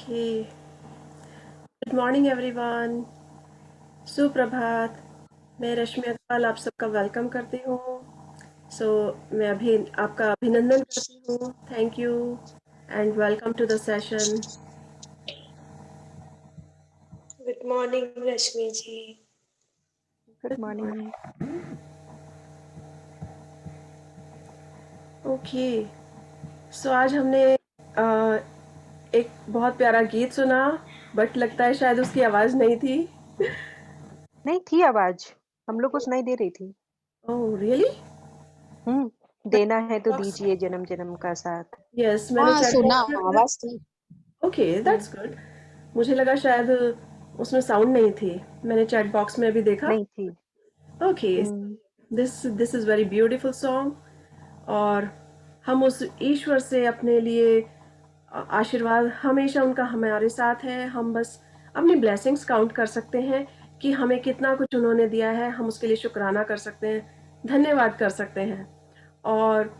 Okay, good morning everyone. सुप्रभात। मैं रश्मि अग्रवाल आप सबका वेलकम करती हूँ। मैं अभी आपका अभिनंदन करती हूँ। Thank you and welcome to the session. Good morning Rashmi ji. Good morning. Okay, so आज हमने एक बहुत प्यारा गीत सुना, बट लगता है शायद उसकी आवाज़ नहीं थी। नहीं थी आवाज, हम लोग को सुनाई दे रही थी। Oh really? देना है तो दीजिए जन्म जन्म का साथ। यस, मैंने हाँ चैट सुना, बॉक्स में आवाज थी। Okay, that's good. मुझे लगा शायद उसमें साउंड नहीं थी। मैंने चैट बॉक्स में भी देखा। नहीं थी। Okay, this is very beautiful song. और हम उस ईश्वर से अपने लिए आशीर्वाद, हमेशा उनका हमारे साथ है। हम बस अपनी ब्लेसिंग्स काउंट कर सकते हैं कि हमें कितना कुछ उन्होंने दिया है। हम उसके लिए शुक्राना कर सकते हैं, धन्यवाद कर सकते हैं और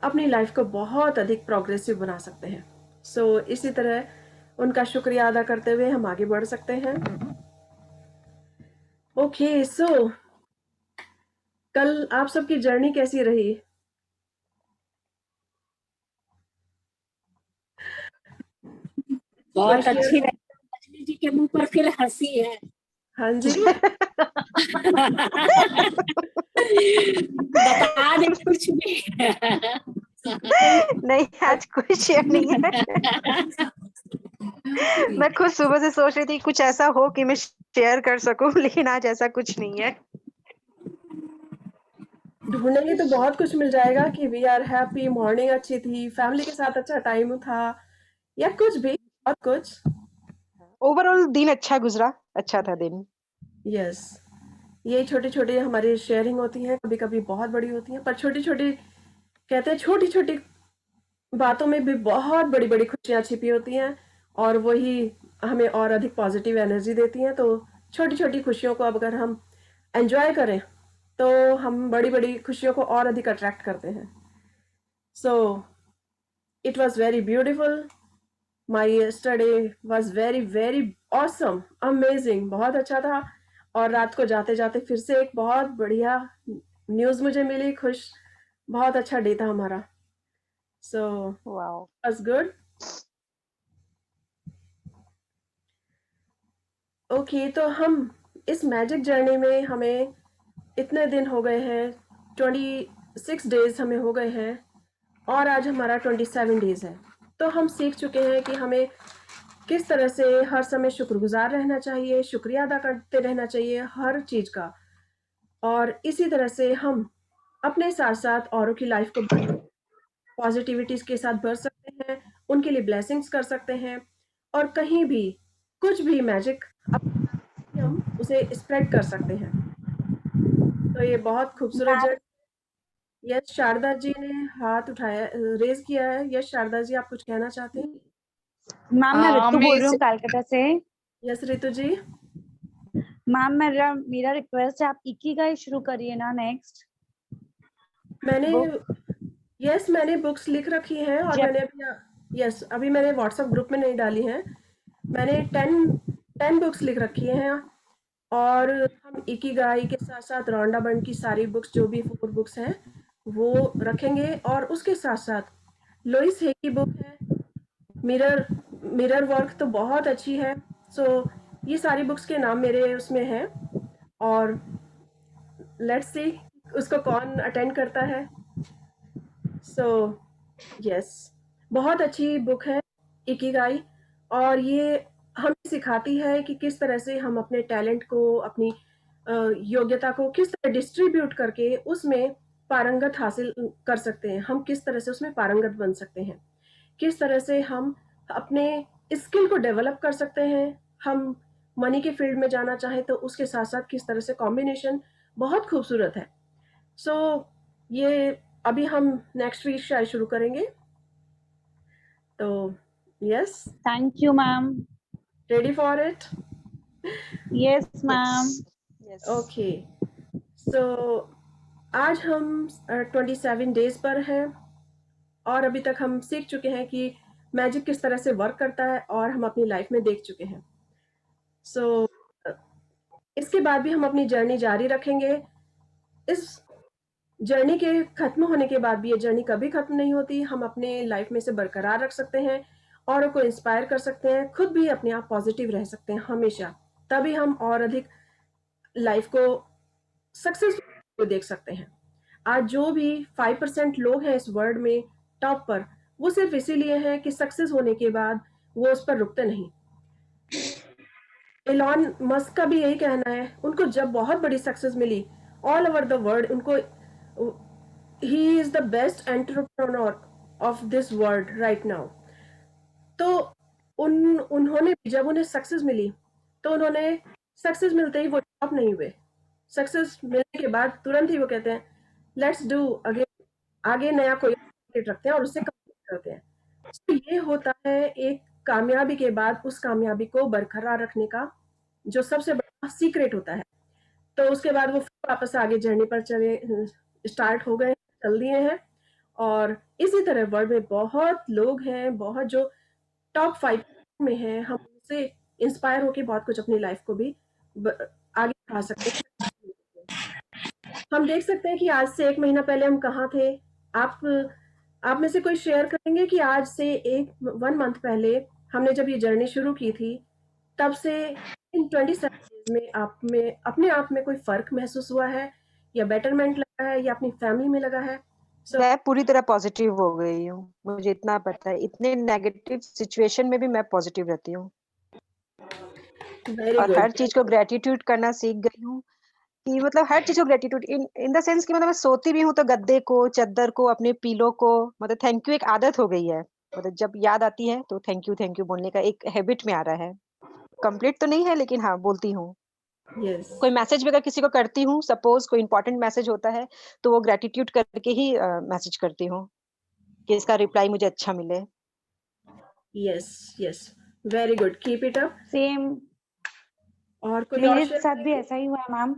अपनी लाइफ को बहुत अधिक प्रोग्रेसिव बना सकते हैं। इसी तरह उनका शुक्रिया अदा करते हुए हम आगे बढ़ सकते हैं। ओके, कल आप सबकी जर्नी कैसी रही? बहुत अच्छी रही। रजनी जी के मुंह पर फिर हंसी है। हाँ जी। बता दे कुछ भी। नहीं आज कुछ नहीं है। मैं खुद सुबह से सोच रही थी कुछ ऐसा हो कि मैं शेयर कर सकूं, लेकिन आज ऐसा कुछ नहीं है। ढूंढेंगे तो बहुत कुछ मिल जाएगा कि वी आर हैप्पी, मॉर्निंग अच्छी थी, फैमिली के साथ अच्छा टाइम था, या कुछ भी, बहुत कुछ। ओवरऑल दिन अच्छा गुजरा, अच्छा था दिन। यस, ये छोटी छोटी हमारी शेयरिंग होती हैं, कभी कभी बहुत बड़ी होती हैं, पर छोटी छोटी, कहते हैं छोटी छोटी बातों में भी बहुत बड़ी बड़ी खुशियां छिपी होती हैं और वही हमें और अधिक पॉजिटिव एनर्जी देती हैं। तो छोटी छोटी खुशियों को अब अगर हम एंजॉय करें तो हम बड़ी बड़ी खुशियों को और अधिक अट्रैक्ट करते हैं। So it was very beautiful. My yesterday was very very awesome, amazing, बहुत अच्छा था। और रात को जाते जाते फिर से एक बहुत बढ़िया न्यूज़ मुझे मिली, खुश, बहुत अच्छा डे था हमारा। So wow, was good. Okay, तो हम इस मैजिक जर्नी में हमें इतने दिन हो गए हैं, 26 डेज हमें हो गए हैं और आज हमारा 27 डेज है। तो हम सीख चुके हैं कि हमें किस तरह से हर समय शुक्रगुजार रहना चाहिए, शुक्रिया अदा करते रहना चाहिए हर चीज़ का। और इसी तरह से हम अपने साथ साथ औरों की लाइफ को पॉजिटिविटीज के साथ भर सकते हैं, उनके लिए ब्लेसिंग्स कर सकते हैं और कहीं भी कुछ भी मैजिक हम उसे स्प्रेड कर सकते हैं। तो ये बहुत खूबसूरत ma'am, journey. Yes, Sharda ji ने हाथ उठाया, रेज किया है। यस शारदा जी, आप कुछ कहना चाहते हैं? मैं रितु बोल रही हूँ कलकत्ता से। यस रितु जी। मैम मेरा रिक्वेस्ट है, आप इकिगाई शुरू करिए ना नेक्स्ट। मैंने मैंने बुक्स लिख रखी हैं और मैंने अभी अभी मैंने व्हाट्सएप ग्रुप में नहीं डाली हैं। मैंने 10 बुक्स लिख रखी हैं और हम इकिगाई के साथ साथ रॉन्डा बर्न की सारी बुक्स, जो भी 4 बुक्स हैं, वो रखेंगे। और उसके साथ साथ लोइस हे की बुक है, मिरर मिरर वर्क, तो बहुत अच्छी है। ये सारी बुक्स के नाम मेरे उसमें हैं और लेट्स सी उसको कौन अटेंड करता है। यस, बहुत अच्छी बुक है इकिगाई। और ये हमें सिखाती है कि किस तरह से हम अपने टैलेंट को, अपनी योग्यता को किस तरह डिस्ट्रीब्यूट करके उसमें पारंगत हासिल कर सकते हैं, हम किस तरह से उसमें पारंगत बन सकते हैं, किस तरह से हम अपने स्किल को डेवलप कर सकते हैं। हम मनी के फील्ड में जाना चाहें तो उसके साथ साथ किस तरह से कॉम्बिनेशन बहुत खूबसूरत है। ये अभी हम नेक्स्ट वीक शायद शुरू करेंगे। तो yes, thank you ma'am. Ready for it? Yes ma'am. Okay, so आज हम 27 डेज पर हैं और अभी तक हम सीख चुके हैं कि मैजिक किस तरह से वर्क करता है और हम अपनी लाइफ में देख चुके हैं। सो इसके बाद भी हम अपनी जर्नी जारी रखेंगे। इस जर्नी के खत्म होने के बाद भी ये जर्नी कभी खत्म नहीं होती। हम अपने लाइफ में से बरकरार रख सकते हैं, औरों को इंस्पायर कर सकते हैं, खुद भी अपने आप पॉजिटिव रह सकते हैं हमेशा। तभी हम और अधिक लाइफ को सक्सेसफुल देख सकते हैं। आज जो भी 5% लोग हैं इस वर्ल्ड में टॉप पर, वो सिर्फ इसीलिए हैं कि सक्सेस होने के बाद वो उस पर रुकते नहीं। एलॉन मस्क का भी यही कहना है, उनको जब बहुत बड़ी सक्सेस मिली ऑल ओवर द वर्ल्ड, उनको ही is the best entrepreneur of this world right now. तो उन्होंने जब उन्हें सक्सेस मिली तो उन्होंने सक्सेस मिलते ही वो स्टॉप नहीं हुए। सक्सेस मिलने के बाद तुरंत ही वो कहते हैं लेट्स डू अगेन, आगे नया कोई रखते हैं और उससे कंप्लीट करते हैं। तो ये होता है एक कामयाबी के बाद उस कामयाबी को बरकरार रखने का जो सबसे बड़ा सीक्रेट होता है। तो उसके बाद वो फिर वापस आगे जर्नी पर चले स्टार्ट हो गए, चल दिए हैं। और इसी तरह वर्ल्ड में बहुत लोग हैं, बहुत जो टॉप 5 में हैं, हम उनसे इंस्पायर होकर बहुत कुछ अपनी लाइफ को भी आगे बढ़ा सकते हैं। हम देख सकते हैं कि आज से 1 महीना पहले हम कहाँ थे। आप में से कोई शेयर करेंगे कि आज से 1 मंथ पहले हमने जब ये जर्नी शुरू की थी, तब से इन 27 डेज में आप में अपने आप में कोई फर्क महसूस हुआ है, या बेटरमेंट लगा है, या अपनी फैमिली में लगा है? मैं पूरी तरह पॉजिटिव हो गई हूँ, मुझे इतना पता है। इतने नेगेटिव सिचुएशन में भी मैं पॉजिटिव रहती हूँ वेरी और गुड। हर चीज को ग्रेटिट्यूड करना सीख गई हूँ कि मतलब हर चीज को ग्रेटिट्यूड इन द सेंस कि मतलब मैं सोती भी हूँ तो गद्दे को, चद्दर को, अपने पीलो को मतलब थैंक यू एक आदत हो गई है। मतलब जब याद आती है तो थैंक यू बोलने का एक हैबिट में आ रहा है। कंप्लीट तो नहीं है लेकिन हाँ बोलती हूँ। यस कोई मैसेज भी अगर किसी को करती हूँ, सपोज कोई इंपॉर्टेंट मैसेज होता है तो वो ग्रेटिट्यूड करके ही मैसेज करती हूँ कि इसका रिप्लाई मुझे अच्छा मिले। Yes yes, very good, keep it up. Same और कोई और मेरे शेयर साथ भी करेंगे? ऐसा ही हुआ है मैम।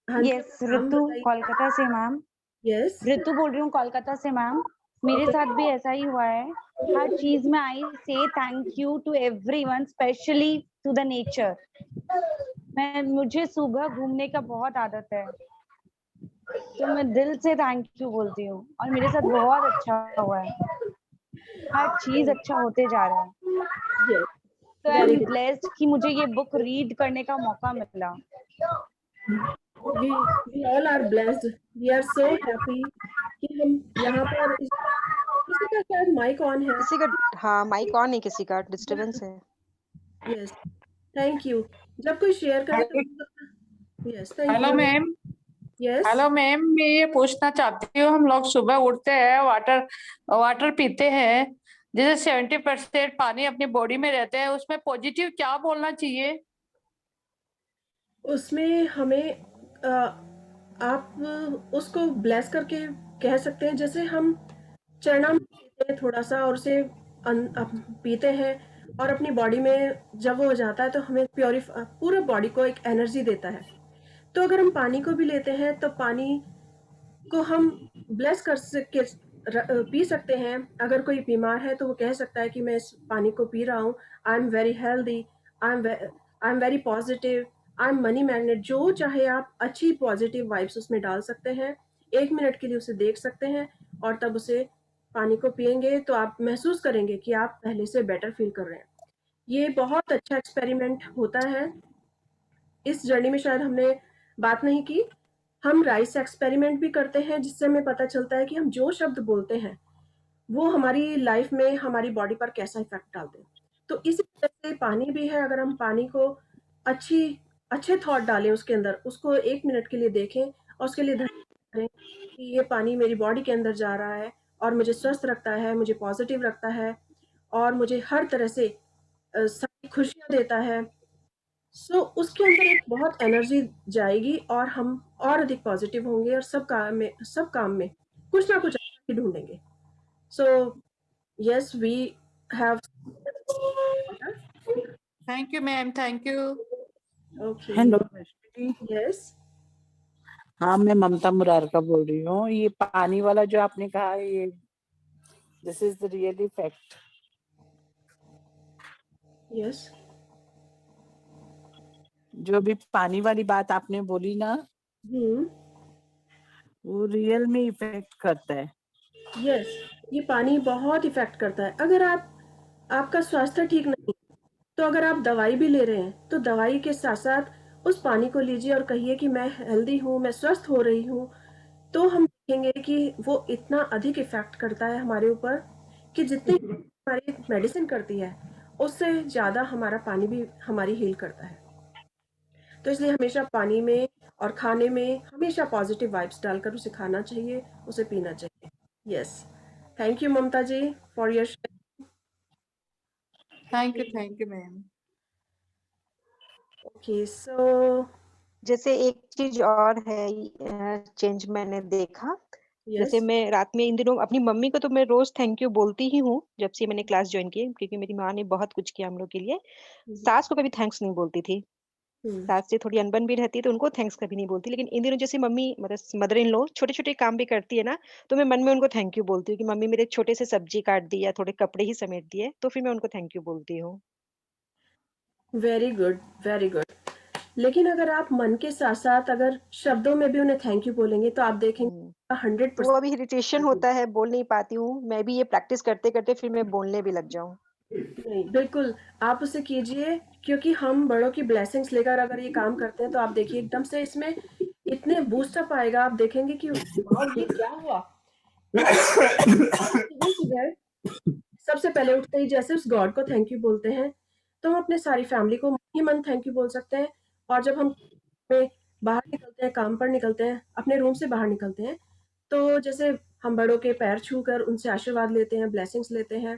हाँ जी, यस, नाम ऋतु बताइए। कोलकाता से मैम। यस, ऋतु बोल रही हूँ कोलकाता से मैम। मेरे साथ भी ऐसा ही हुआ है। हर चीज में I say thank you to everyone, specially to the nature. मुझे सुबह घूमने का बहुत आदत है, तो मैं दिल से थैंक यू बोलती हूँ और मेरे साथ बहुत अच्छा हुआ है। हर चीज अच्छा होते जा रहा है। यस, तो I very am good. Blessed कि मुझे ये बुक रीड करने का मौका मिला। We all are blessed. We are so happy कि हम यहाँ पर किसी का शायद माइक ऑन है। किसी का हाँ माइक ऑन है, किसी का डिस्टरबेंस है। Yes, thank you. जब कोई शेयर करे तो yes, thank hello you. Ma'am. Yes, hello ma'am, मैं ये पूछना चाहती हूँ, हम लोग सुबह उठते हैं, वाटर वाटर पीते हैं, जैसे 70% पानी अपनी बॉडी में रहते हैं, उसमें पॉजिटिव क्या बोलना चाहिए? उसमें हमें आप उसको ब्लेस करके कह सकते हैं। जैसे हम चरणामृत पीते हैं थोड़ा सा और उसे पीते हैं, और अपनी बॉडी में जब वो हो जाता है तो हमें पूरे बॉडी को एक एनर्जी देता है। तो अगर हम पानी को भी लेते हैं तो पानी को हम ब्लेस कर सके पी सकते हैं। अगर कोई बीमार है तो वो कह सकता है कि मैं इस पानी को पी रहा हूँ, I am very healthy, I am very positive, I am money magnet. जो चाहे आप अच्छी पॉजिटिव वाइब्स उसमें डाल सकते हैं। 1 मिनट के लिए उसे देख सकते हैं और तब उसे पानी को पियेंगे तो आप महसूस करेंगे कि आप पहले से बेटर फील कर रहे हैं। ये बहुत अच्छा एक्सपेरिमेंट होता है। इस जर्नी में शायद हमने बात नहीं की, हम राइस एक्सपेरिमेंट भी करते हैं, जिससे हमें पता चलता है कि हम जो शब्द बोलते हैं वो हमारी लाइफ में हमारी बॉडी पर कैसा इफेक्ट डालते हैं। तो इसी तरह से पानी भी है। अगर हम पानी को अच्छे थॉट डालें उसके अंदर, उसको 1 मिनट के लिए देखें और उसके लिए धन्यवाद करें कि ये पानी मेरी बॉडी के अंदर जा रहा है और मुझे स्वस्थ रखता है, मुझे पॉजिटिव रखता है और मुझे हर तरह से सारी खुशियाँ देता है। सो उसके अंदर एक बहुत एनर्जी जाएगी और हम और अधिक पॉजिटिव होंगे और सब काम में कुछ ना कुछ अच्छा ही ढूंढेंगे। So yes, we have. Thank you ma'am, thank you. Okay, hello Rashmi ji. Yes, हाँ, मैं ममता मुरारका बोल रही हूँ। ये पानी वाला जो आपने कहा, ये this is the really fact. Yes. जो भी पानी वाली बात आपने बोली ना, वो रियल में इफेक्ट करता है। यस, ये पानी बहुत इफेक्ट करता है। अगर आपका स्वास्थ्य ठीक नहीं, तो अगर आप दवाई भी ले रहे हैं, तो दवाई के साथ साथ उस पानी को लीजिए और कहिए कि मैं हेल्दी हूँ, मैं स्वस्थ हो रही हूँ। तो हम देखेंगे कि वो इतना अधिक इफेक्ट करता है हमारे ऊपर कि जितनी हमारी मेडिसिन करती है, उससे ज़्यादा हमारा पानी भी हमारी हील करता है। तो इसलिए हमेशा पानी में और खाने में हमेशा पॉजिटिव वाइब्स डालकर उसे खाना चाहिए, उसे पीना चाहिए। Yes, thank you Mamta ji for your. Thank you ma'am. Okay, so जैसे एक चीज और है, चेंज मैंने देखा। जैसे यस। मैं रात में इन दिनों अपनी मम्मी को तो मैं रोज थैंक यू बोलती ही हूँ, जब से मैंने क्लास ज्वाइन की, क्योंकि मेरी माँ ने बहुत कुछ किया हम लोग के लिए। सास को कभी थैंक्स नहीं बोलती थी, सास से थोड़ी अनबन भी रहती है तो उनको थैंक्स कभी नहीं बोलती। लेकिन इन दिनों जैसे मम्मी मतलब मदर इन लॉ छोटे छोटे काम भी करती है ना, तो मैं मन में उनको थैंक यू बोलती हूँ कि मम्मी मेरे छोटे से सब्जी काट दी या थोड़े कपड़े ही समेट दिए, तो फिर मैं उनको थैंक यू बोलती हूँ। Very good, very good. लेकिन अगर आप मन के साथ साथ अगर शब्दों में भी उन्हें थैंक यू बोलेंगे, तो आप हम्म, देखेंगे तो वो अभी इरिटेशन 100%। होता है, बोल नहीं पाती हूँ मैं भी, ये प्रैक्टिस करते करते फिर मैं बोलने भी लग जाऊं। नहीं, बिल्कुल आप उसे कीजिए, क्योंकि हम बड़ों की ब्लेसिंग्स लेकर अगर ये काम करते हैं, तो आप देखिए एकदम से इसमें इतने बूस्ट अप आएगा। आप देखेंगे कि वाओ, ये क्या हुआ। सुबह सुबह सबसे पहले उठते ही जैसे उस गॉड को थैंक यू बोलते हैं, तो हम अपने सारी फैमिली को ही मन थैंक यू बोल सकते हैं। और जब हम में बाहर निकलते हैं, काम पर निकलते हैं, अपने रूम से बाहर निकलते हैं, तो जैसे हम बड़ों के पैर छूकर उनसे आशीर्वाद लेते हैं, ब्लेसिंग्स लेते हैं,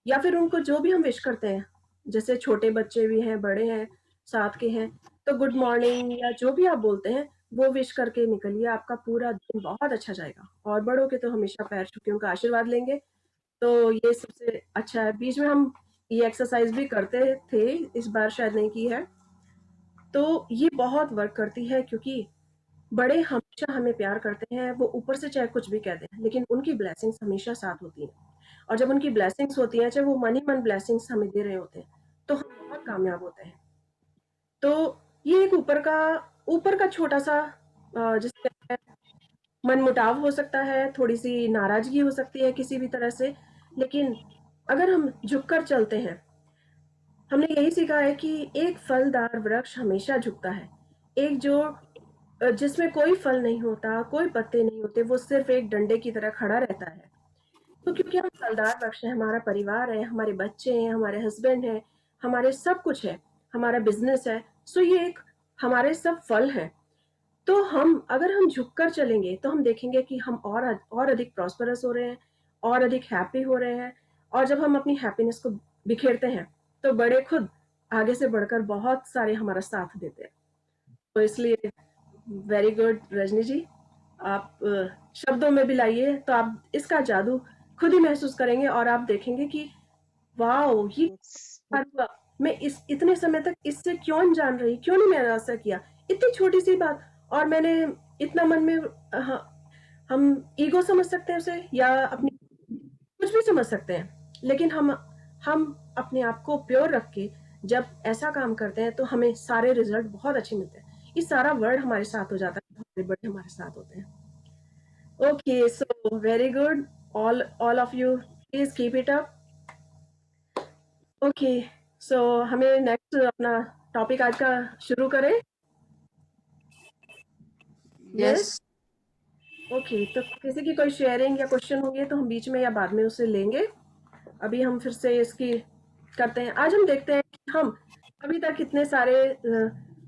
या फिर उनको जो भी हम विश करते हैं, जैसे छोटे बच्चे भी हैं, बड़े हैं, साथ के हैं, तो गुड मॉर्निंग या जो भी आप बोलते हैं, वो विश करके निकलिए। आपका पूरा दिन बहुत अच्छा जाएगा। और बड़ों के तो हमेशा पैर छू के उनका आशीर्वाद लेंगे, तो ये सबसे अच्छा है। बीच में हम ये एक्सरसाइज भी करते थे, इस बार शायद नहीं की है। तो ये बहुत वर्क करती है, क्योंकि बड़े हमेशा हमें प्यार करते हैं, वो ऊपर से चाहे कुछ भी कह दें, लेकिन उनकी ब्लेसिंग्स हमेशा साथ होती हैं। और जब उनकी ब्लेसिंग्स होती हैं, चाहे वो मन ही मन ब्लेसिंग्स हमें दे रहे होते हैं, तो हम बहुत कामयाब होते हैं। तो ये एक ऊपर का छोटा सा जिससे मनमुटाव हो सकता है, थोड़ी सी नाराजगी हो सकती है किसी भी तरह से, लेकिन अगर हम झुककर चलते हैं, हमने यही सीखा है कि एक फलदार वृक्ष हमेशा झुकता है। एक जो जिसमें कोई फल नहीं होता, कोई पत्ते नहीं होते, वो सिर्फ एक डंडे की तरह खड़ा रहता है। तो क्योंकि हम फलदार वृक्ष हैं, हमारा परिवार है, हमारे बच्चे हैं, हमारे हस्बैंड हैं, हमारे सब कुछ है, हमारा बिजनेस है, सो ये एक हमारे सब फल हैं। तो अगर हम झुककर चलेंगे, तो हम देखेंगे कि हम और अधिक प्रॉस्परस हो रहे हैं, और अधिक हैप्पी हो रहे हैं। और जब हम अपनी हैप्पीनेस को बिखेरते हैं, तो बड़े खुद आगे से बढ़कर बहुत सारे हमारा साथ देते हैं। तो इसलिए वेरी गुड रजनी जी, आप शब्दों में भी लाइए, तो आप इसका जादू खुद ही महसूस करेंगे, और आप देखेंगे कि वाओ, ये बात हुआ। मैं इस इतने समय तक इससे क्यों अनजान रही, क्यों नहीं मैंने ऐसा किया, इतनी छोटी सी बात। और मैंने इतना मन में हम ईगो समझ सकते हैं उसे, या अपनी कुछ भी समझ सकते हैं, लेकिन हम अपने आप को प्योर रख के जब ऐसा काम करते हैं, तो हमें सारे रिजल्ट बहुत अच्छे मिलते हैं। ये सारा वर्ड हमारे साथ हो जाता है, हमारे बड़े हमारे साथ होते हैं। Okay, so very good, all of you, please keep it up. Okay, so हमें नेक्स्ट अपना टॉपिक आज का शुरू करें। यस। ओके, तो किसी की कोई शेयरिंग या क्वेश्चन होंगे तो हम बीच में या बाद में उसे लेंगे। अभी हम फिर से इसकी करते हैं। आज हम देखते हैं कि हम अभी तक कितने सारे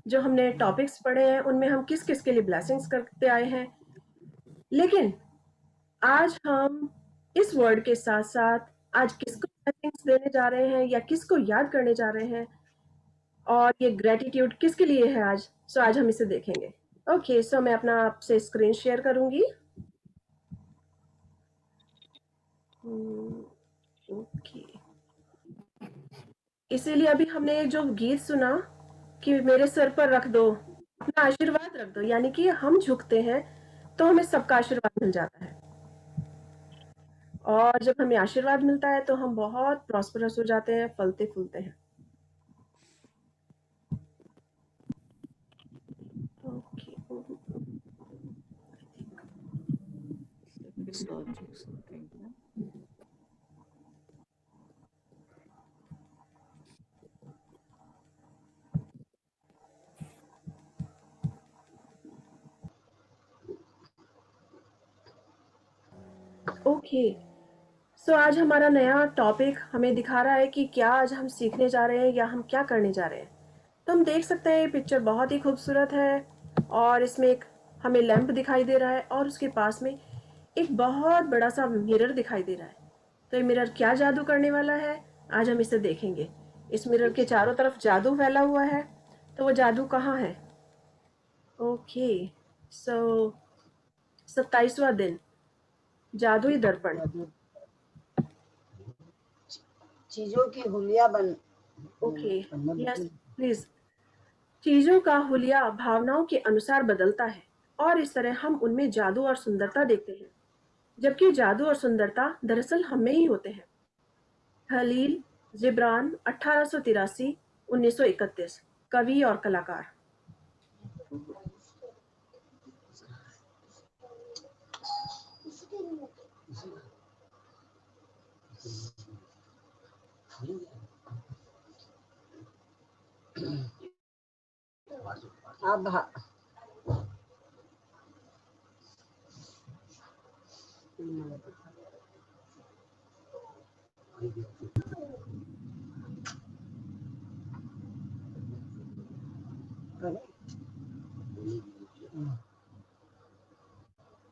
जो हमने टॉपिक्स पढ़े हैं, उनमें हम किस किस के लिए ब्लेसिंग्स करते आए हैं। लेकिन आज हम इस वर्ड के साथ साथ आज किसको ब्लेसिंग्स देने जा रहे हैं, या किसको याद करने जा रहे हैं, और ये ग्रेटिट्यूड किसके लिए है आज। सो आज हम इसे देखेंगे। ओके, सो मैं अपना आपसे स्क्रीन शेयर करूंगी। ओके, इसीलिए अभी हमने जो गीत सुना कि मेरे सर पर रख दो, अपना आशीर्वाद रख दो, यानी कि हम झुकते हैं तो हमें सबका आशीर्वाद मिल जाता है। और जब हमें आशीर्वाद मिलता है, तो हम बहुत प्रॉस्परस हो जाते हैं, फलते फूलते हैं। ओके, सो आज हमारा नया टॉपिक हमें दिखा रहा है कि क्या आज हम सीखने जा रहे हैं या हम क्या करने जा रहे हैं। तो हम देख सकते हैं ये पिक्चर बहुत ही खूबसूरत है और इसमें एक हमें लैंप दिखाई दे रहा है और उसके पास में एक बहुत बड़ा सा मिरर दिखाई दे रहा है। तो ये मिरर क्या जादू करने वाला है, आज हम इसे देखेंगे। इस मिरर के चारों तरफ जादू फैला हुआ है, तो वो जादू कहाँ है? ओके, सो 27वां दिन, जादुई दर्पण। चीजों की हुलिया बन ओके, यस प्लीज। चीजों का हुलिया भावनाओं के अनुसार बदलता है और इस तरह हम उनमें जादू और सुंदरता देखते हैं, जबकि जादू और सुंदरता दरअसल हम में ही होते हैं। खलील जिब्रान 1883-1931, कवि और कलाकार। अब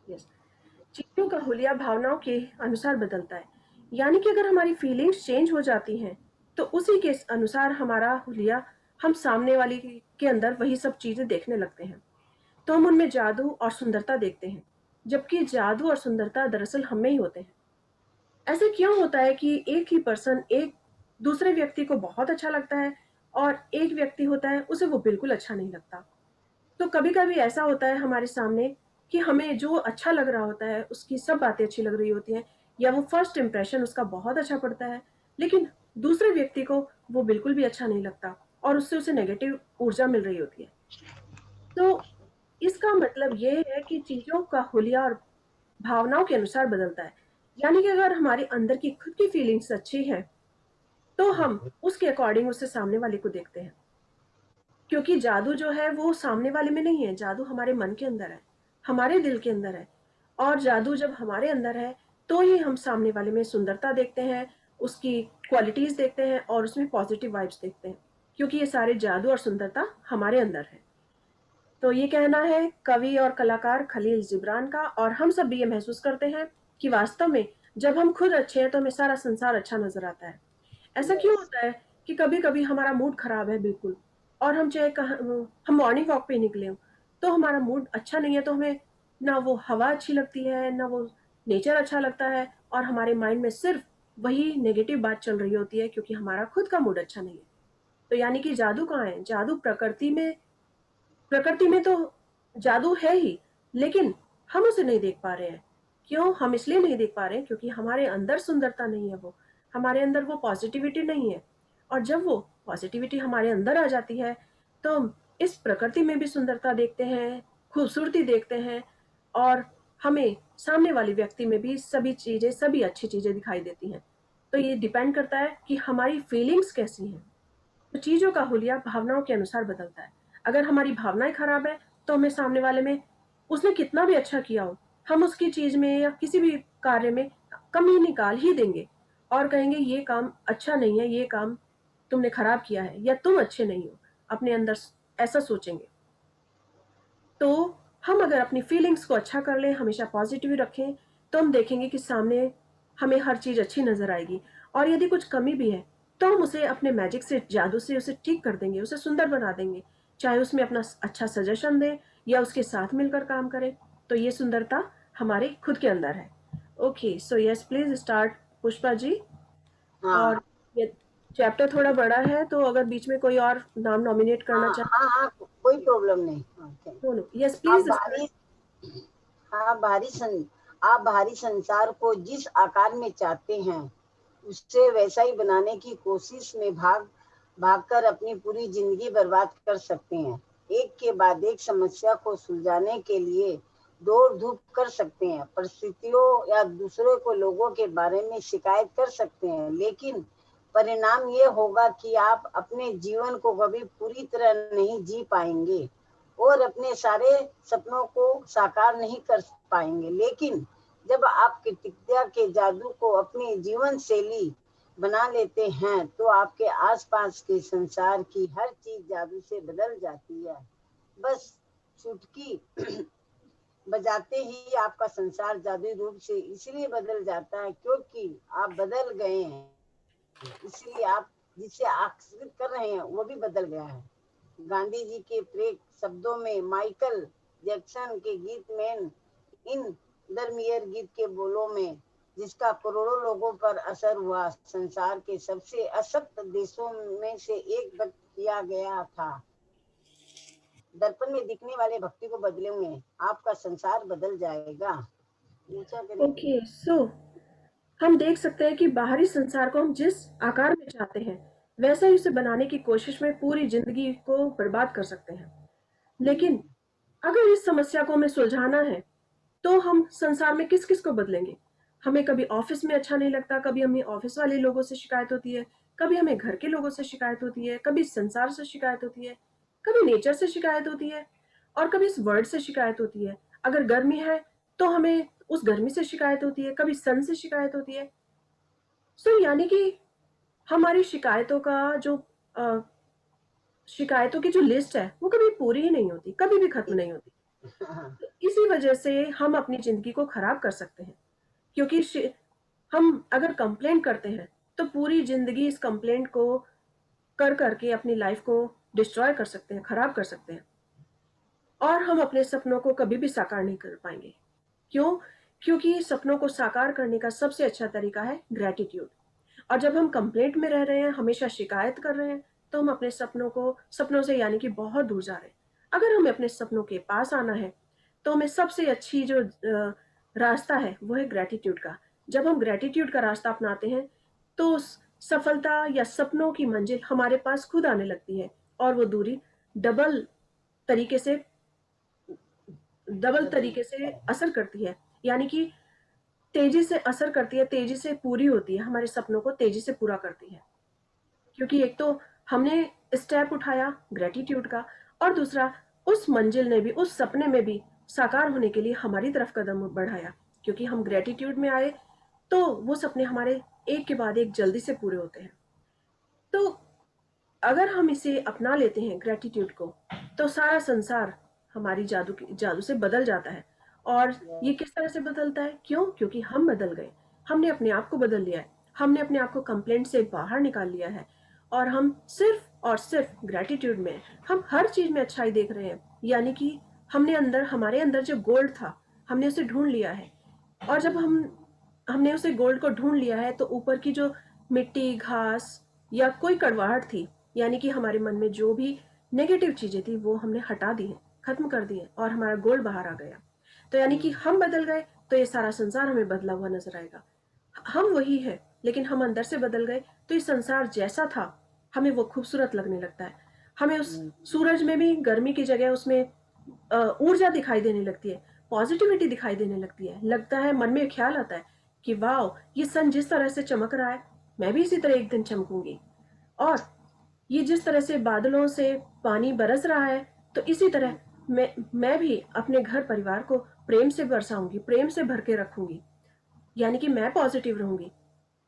यस, चीजों का हुलिया भावनाओं के अनुसार बदलता है, यानी कि अगर हमारी फीलिंग्स चेंज हो जाती हैं तो उसी के अनुसार हमारा हुलिया, हम सामने वाली के अंदर वही सब चीजें देखने लगते हैं, तो हम उनमें जादू और सुंदरता देखते हैं, जबकि जादू और सुंदरता दरअसल हम में ही होते हैं। ऐसे क्यों होता है कि एक ही पर्सन एक दूसरे व्यक्ति को बहुत अच्छा लगता है और एक व्यक्ति होता है उसे वो बिल्कुल अच्छा नहीं लगता? तो कभी कभी ऐसा होता है हमारे सामने कि हमें जो अच्छा लग रहा होता है उसकी सब बातें अच्छी लग रही होती हैं, या वो फर्स्ट इम्प्रेशन उसका बहुत अच्छा पड़ता है, लेकिन दूसरे व्यक्ति को वो बिल्कुल भी अच्छा नहीं लगता और उससे उसे नेगेटिव ऊर्जा मिल रही होती है। तो इसका मतलब ये है कि चीजों का हुलिया और भावनाओं के अनुसार बदलता है, यानी कि अगर हमारे अंदर की खुद की फीलिंग्स अच्छी है तो हम उसके अकॉर्डिंग उससे सामने वाले को देखते हैं, क्योंकि जादू जो है वो सामने वाले में नहीं है, जादू हमारे मन के अंदर है, हमारे दिल के अंदर है। और जादू जब हमारे अंदर है तो ही हम सामने वाले में सुंदरता देखते हैं, उसकी क्वालिटीज देखते हैं और उसमें पॉजिटिव वाइब्स देखते हैं, क्योंकि ये सारे जादू और सुंदरता हमारे अंदर है। तो ये कहना है कवि और कलाकार खलील जिब्रान का, और हम सब भी ये महसूस करते हैं कि वास्तव में जब हम खुद अच्छे हैं तो हमें सारा संसार अच्छा नजर आता है। ऐसा क्यों होता है कि कभी कभी हमारा मूड खराब है बिल्कुल, और हम चाहे हम मॉर्निंग वॉक पे निकले हो तो हमारा मूड अच्छा नहीं है, तो हमें ना वो हवा अच्छी लगती है ना वो नेचर अच्छा लगता है, और हमारे माइंड में सिर्फ वही नेगेटिव बात चल रही होती है, क्योंकि हमारा खुद का मूड अच्छा नहीं है। तो यानी कि जादू कहाँ है? जादू प्रकृति में तो जादू है ही, लेकिन हम उसे नहीं देख पा रहे हैं। क्यों हम इसलिए नहीं देख पा रहे हैं? क्योंकि हमारे अंदर सुंदरता नहीं है, वो हमारे अंदर वो पॉजिटिविटी नहीं है। और जब वो पॉजिटिविटी हमारे अंदर आ जाती है तो हम इस प्रकृति में भी सुंदरता देखते हैं, खूबसूरती देखते हैं, और हमें सामने वाले व्यक्ति में भी सभी अच्छी चीजें दिखाई देती हैं। तो ये डिपेंड करता है कि हमारी फीलिंग्स कैसी हैं। तो चीजों का हुलिया भावनाओं के अनुसार बदलता है। अगर हमारी भावनाएं खराब है तो हमें सामने वाले में उसने कितना भी अच्छा किया हो, हम उसकी चीज में या किसी भी कार्य में कमी निकाल ही देंगे और कहेंगे ये काम अच्छा नहीं है, ये काम तुमने खराब किया है, या तुम अच्छे नहीं हो, अपने अंदर ऐसा सोचेंगे। तो हम अगर अपनी फीलिंग्स को अच्छा कर लें, हमेशा पॉजिटिव रखें, तो हम देखेंगे कि सामने हमें हर चीज अच्छी नजर आएगी। और यदि कुछ कमी भी है तो हम उसे अपने मैजिक से, जादू से उसे ठीक कर देंगे, उसे सुंदर बना देंगे, चाहे उसमें अपना अच्छा सजेशन दें या उसके साथ मिलकर काम करें। तो ये सुंदरता हमारे खुद के अंदर है। Okay, so yes please start Pushpa ji. हाँ और ये चैप्टर थोड़ा बड़ा है, तो अगर बीच में कोई और नाम नॉमिनेट करना हाँ चाहे। हाँ हाँ, कोई प्रॉब्लम नहीं। हाँ, यस आप प्लीज। बाहरी संसार को जिस आकार में चाहते हैं उससे वैसा ही बनाने की कोशिश में भागकर अपनी पूरी जिंदगी बर्बाद कर सकते हैं। एक के बाद एक समस्या को सुलझाने के लिए दौड़ धूप कर सकते हैं, परिस्थितियों या दूसरों को लोगों के बारे में शिकायत कर सकते हैं, लेकिन परिणाम ये होगा कि आप अपने जीवन को कभी पूरी तरह नहीं जी पाएंगे और अपने सारे सपनों को साकार नहीं कर पाएंगे। लेकिन जब आप कृतज्ञता के जादू को अपनी जीवन शैली बना लेते हैं तो आपके आसपास के संसार की हर चीज जादू से बदल जाती है। बस चुटकी बजाते ही आपका संसार जादुई रूप से इसलिए बदल जाता है क्योंकि आप बदल गए हैं, इसलिए आप जिसे आकर्षित कर रहे हैं वो भी बदल गया है। गांधी जी के प्रेरक शब्दों में माइकल जैक्सन के गीत मैन इन दरमियर गीत के बोलों में, जिसका करोड़ों लोगों पर असर हुआ, संसार के सबसे अशक्त देशों में से एक व्यक्त किया गया था। दर्पण में दिखने वाले भक्ति को बदलेंगे, आपका संसार बदल जाएगा। ऊंचा करें। ओके, सो हम देख सकते हैं कि बाहरी संसार को हम जिस आकार में चाहते हैं वैसा ही उसे बनाने की कोशिश में पूरी जिंदगी को बर्बाद कर सकते हैं। लेकिन अगर इस समस्या को हमें सुलझाना है तो हम संसार में किस किस को बदलेंगे? हमें कभी ऑफिस में अच्छा नहीं लगता, कभी हमें ऑफिस वाले लोगों से शिकायत होती है, कभी हमें घर के लोगों से शिकायत होती है, कभी संसार से शिकायत होती है, कभी नेचर से शिकायत होती है और कभी इस वर्ल्ड से शिकायत होती है। अगर गर्मी है तो हमें उस गर्मी से शिकायत होती है, कभी सन से शिकायत होती है। सो यानी कि हमारी शिकायतों का जो शिकायतों की जो लिस्ट है वो कभी पूरी ही नहीं होती, कभी भी खत्म नहीं होती। तो इसी वजह से हम अपनी जिंदगी को खराब कर सकते हैं, क्योंकि हम अगर कंप्लेंट करते हैं तो पूरी जिंदगी इस कंप्लेंट को कर करके अपनी लाइफ को डिस्ट्रॉय कर सकते हैं, खराब कर सकते हैं और हम अपने सपनों को कभी भी साकार नहीं कर पाएंगे। क्यों? क्योंकि सपनों को साकार करने का सबसे अच्छा तरीका है ग्रेटिट्यूड। और जब हम कंप्लेंट में रह रहे हैं, हमेशा शिकायत कर रहे हैं, तो हम अपने सपनों से यानी कि बहुत दूर जा रहे हैं। अगर हमें अपने सपनों के पास आना है तो हमें सबसे अच्छी जो रास्ता है वो है ग्रेटिट्यूड का। जब हम ग्रेटिट्यूड का रास्ता अपनाते हैं तो सफलता या सपनों की मंजिल हमारे पास खुद आने लगती है और वो दूरी डबल तरीके से असर करती है, यानी कि तेजी से असर करती है, तेजी से पूरी होती है, हमारे सपनों को तेजी से पूरा करती है। क्योंकि एक तो हमने स्टेप उठाया ग्रेटिट्यूड का और दूसरा उस मंजिल ने भी, उस सपने में भी साकार होने के लिए हमारी तरफ कदम बढ़ाया। क्योंकि हम ग्रेटिट्यूड में आए तो वो सपने हमारे एक के बाद एक जल्दी से पूरे होते हैं। तो अगर हम इसे अपना लेते हैं ग्रेटिट्यूड को तो सारा संसार हमारी जादू से बदल जाता है। और ये किस तरह से बदलता है? क्यों? क्योंकि हम बदल गए, हमने अपने आप को बदल लिया है, हमने अपने आप को कंप्लेंट से बाहर निकाल लिया है और हम सिर्फ और सिर्फ ग्रेटिट्यूड में हम हर चीज में अच्छाई देख रहे हैं। यानी कि हमारे अंदर जो गोल्ड था हमने उसे ढूंढ लिया है। और जब हमने उसे गोल्ड को ढूंढ लिया है तो ऊपर की जो मिट्टी, घास या कोई कड़वाहट थी, यानी कि हमारे मन में जो भी नेगेटिव चीजें थी वो हमने हटा दी है, खत्म कर दी है और हमारा गोल्ड बाहर आ गया। तो यानी कि हम बदल गए तो ये सारा संसार हमें बदला हुआ नजर आएगा। हम वही है लेकिन हम अंदर से बदल गए तो ये संसार जैसा था हमें वो खूबसूरत लगने लगता है। हमें उस सूरज में भी गर्मी की जगह उसमें ऊर्जा दिखाई देने लगती है, पॉजिटिविटी दिखाई देने लगती है। लगता है, मन में ख्याल आता है कि वाह, ये सन जिस तरह से चमक रहा है मैं भी इसी तरह एक दिन चमकूंगी। और ये जिस तरह से बादलों से पानी बरस रहा है तो इसी तरह मैं भी अपने घर परिवार को प्रेम से बरसाऊंगी, प्रेम से भर के रखूंगी, यानी कि मैं पॉजिटिव रहूंगी।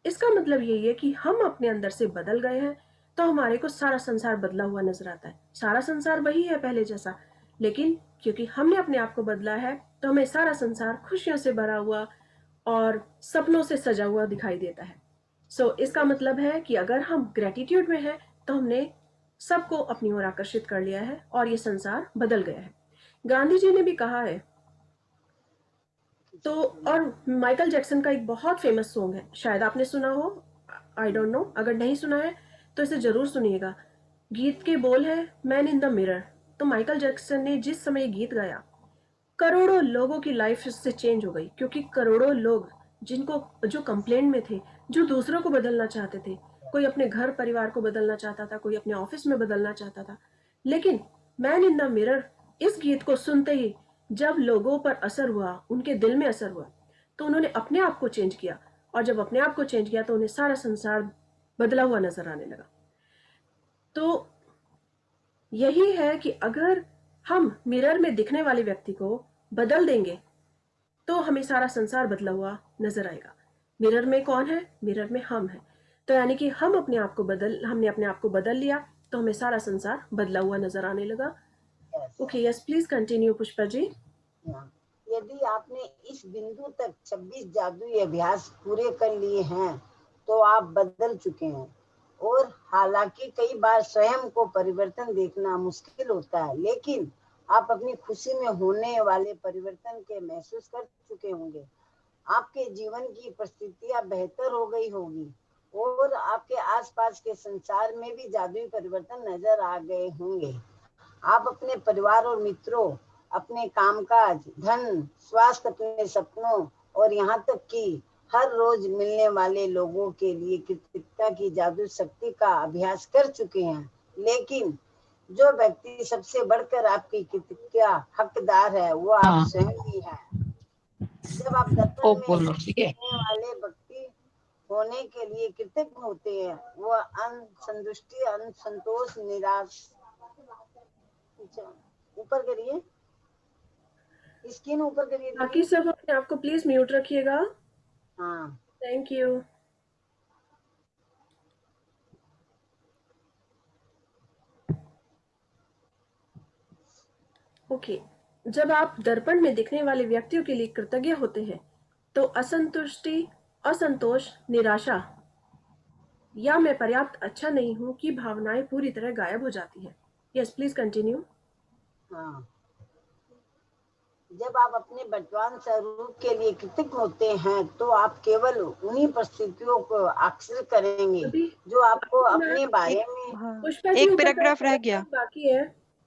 इसका मतलब यही है कि हम अपने अंदर से बदल गए हैं तो हमारे को सारा संसार बदला हुआ नजर आता है। सारा संसार वही है पहले जैसा, लेकिन क्योंकि हमने अपने आप को बदला है तो हमें सारा संसार खुशियों से भरा हुआ और सपनों से सजा हुआ दिखाई देता है। इसका मतलब है कि अगर हम ग्रेटिट्यूड में हैं तो हमने सबको अपनी ओर आकर्षित कर लिया है और ये संसार बदल गया है। गांधी जी ने भी कहा है तो, और माइकल जैक्सन का एक बहुत फेमस सॉन्ग है, शायद आपने सुना हो, आई डोंट नो, अगर नहीं सुना है तो इसे जरूर सुनिएगा। गीत के बोल है मैन इन द मिरर। तो माइकल जैक्सन ने जिस समय गीत गाया करोड़ों लोगों की लाइफ इससे चेंज हो गई, क्योंकि करोड़ों लोग जो कंप्लेंट में थे, जो दूसरों को बदलना चाहते थे, कोई अपने घर परिवार को बदलना चाहता था, कोई अपने ऑफिस में बदलना चाहता था, लेकिन मैन इन द मिरर इस गीत को सुनते ही जब लोगों पर असर हुआ, उनके दिल में असर हुआ, तो उन्होंने अपने आप को चेंज किया, और जब अपने आप को चेंज किया तो उन्हें सारा संसार बदला हुआ नजर आने लगा। तो यही है कि अगर हम मिरर में दिखने वाले व्यक्ति को बदल देंगे तो हमें सारा संसार बदला हुआ नजर आएगा। मिरर में कौन है? मिरर में हम हैं। तो यानी कि हमने अपने आप को बदल लिया तो हमें सारा संसार बदला हुआ नजर आने लगा। Okay, yes, please continue Pushpa ji. यदि आपने इस बिंदु तक 26 जादुई अभ्यास पूरे कर लिए हैं तो आप बदल चुके हैं। और हालांकि कई बार स्वयं को परिवर्तन देखना मुश्किल होता है, लेकिन आप अपनी खुशी में होने वाले परिवर्तन के महसूस कर चुके होंगे। आपके जीवन की परिस्थितियां बेहतर हो गई होगी और आपके आसपास के संसार में भी जादुई परिवर्तन नजर आ गए होंगे। आप अपने परिवार और मित्रों, अपने कामकाज, धन, स्वास्थ्य, अपने सपनों और यहाँ तक कि हर रोज मिलने वाले लोगों के लिए कृतज्ञता की जादू शक्ति का अभ्यास कर चुके हैं। लेकिन जो व्यक्ति सबसे बढ़कर आपकी कृतज्ञता हकदार है वो आप स्वयं ही हैं। जब आप दर्पण में दिखने वाले व्यक्ति होने के लिए कृतज्ञ होते हैं, वो असंतुष्टि, असंतोष, निराश, ऊपर करिए, स्किन ऊपर करिए। बाकी सब अपने आप को प्लीज म्यूट रखिएगा। हाँ, थैंक यू। ओके, जब आप दर्पण में दिखने वाले व्यक्तियों के लिए कृतज्ञ होते हैं तो असंतुष्टि, असंतोष, निराशा या मैं पर्याप्त अच्छा नहीं हूं की भावनाएं पूरी तरह गायब हो जाती हैं। Yes, please continue. हाँ। जब आप अपने वर्तमान स्वरूप के लिए कृतज्ञ होते हैं तो आप केवल उन्हीं परिस्थितियों को आकर्षित करेंगे जो आपको अपने बारे में। पुष्पा जी, एक पैराग्राफ रह गया बाकी है।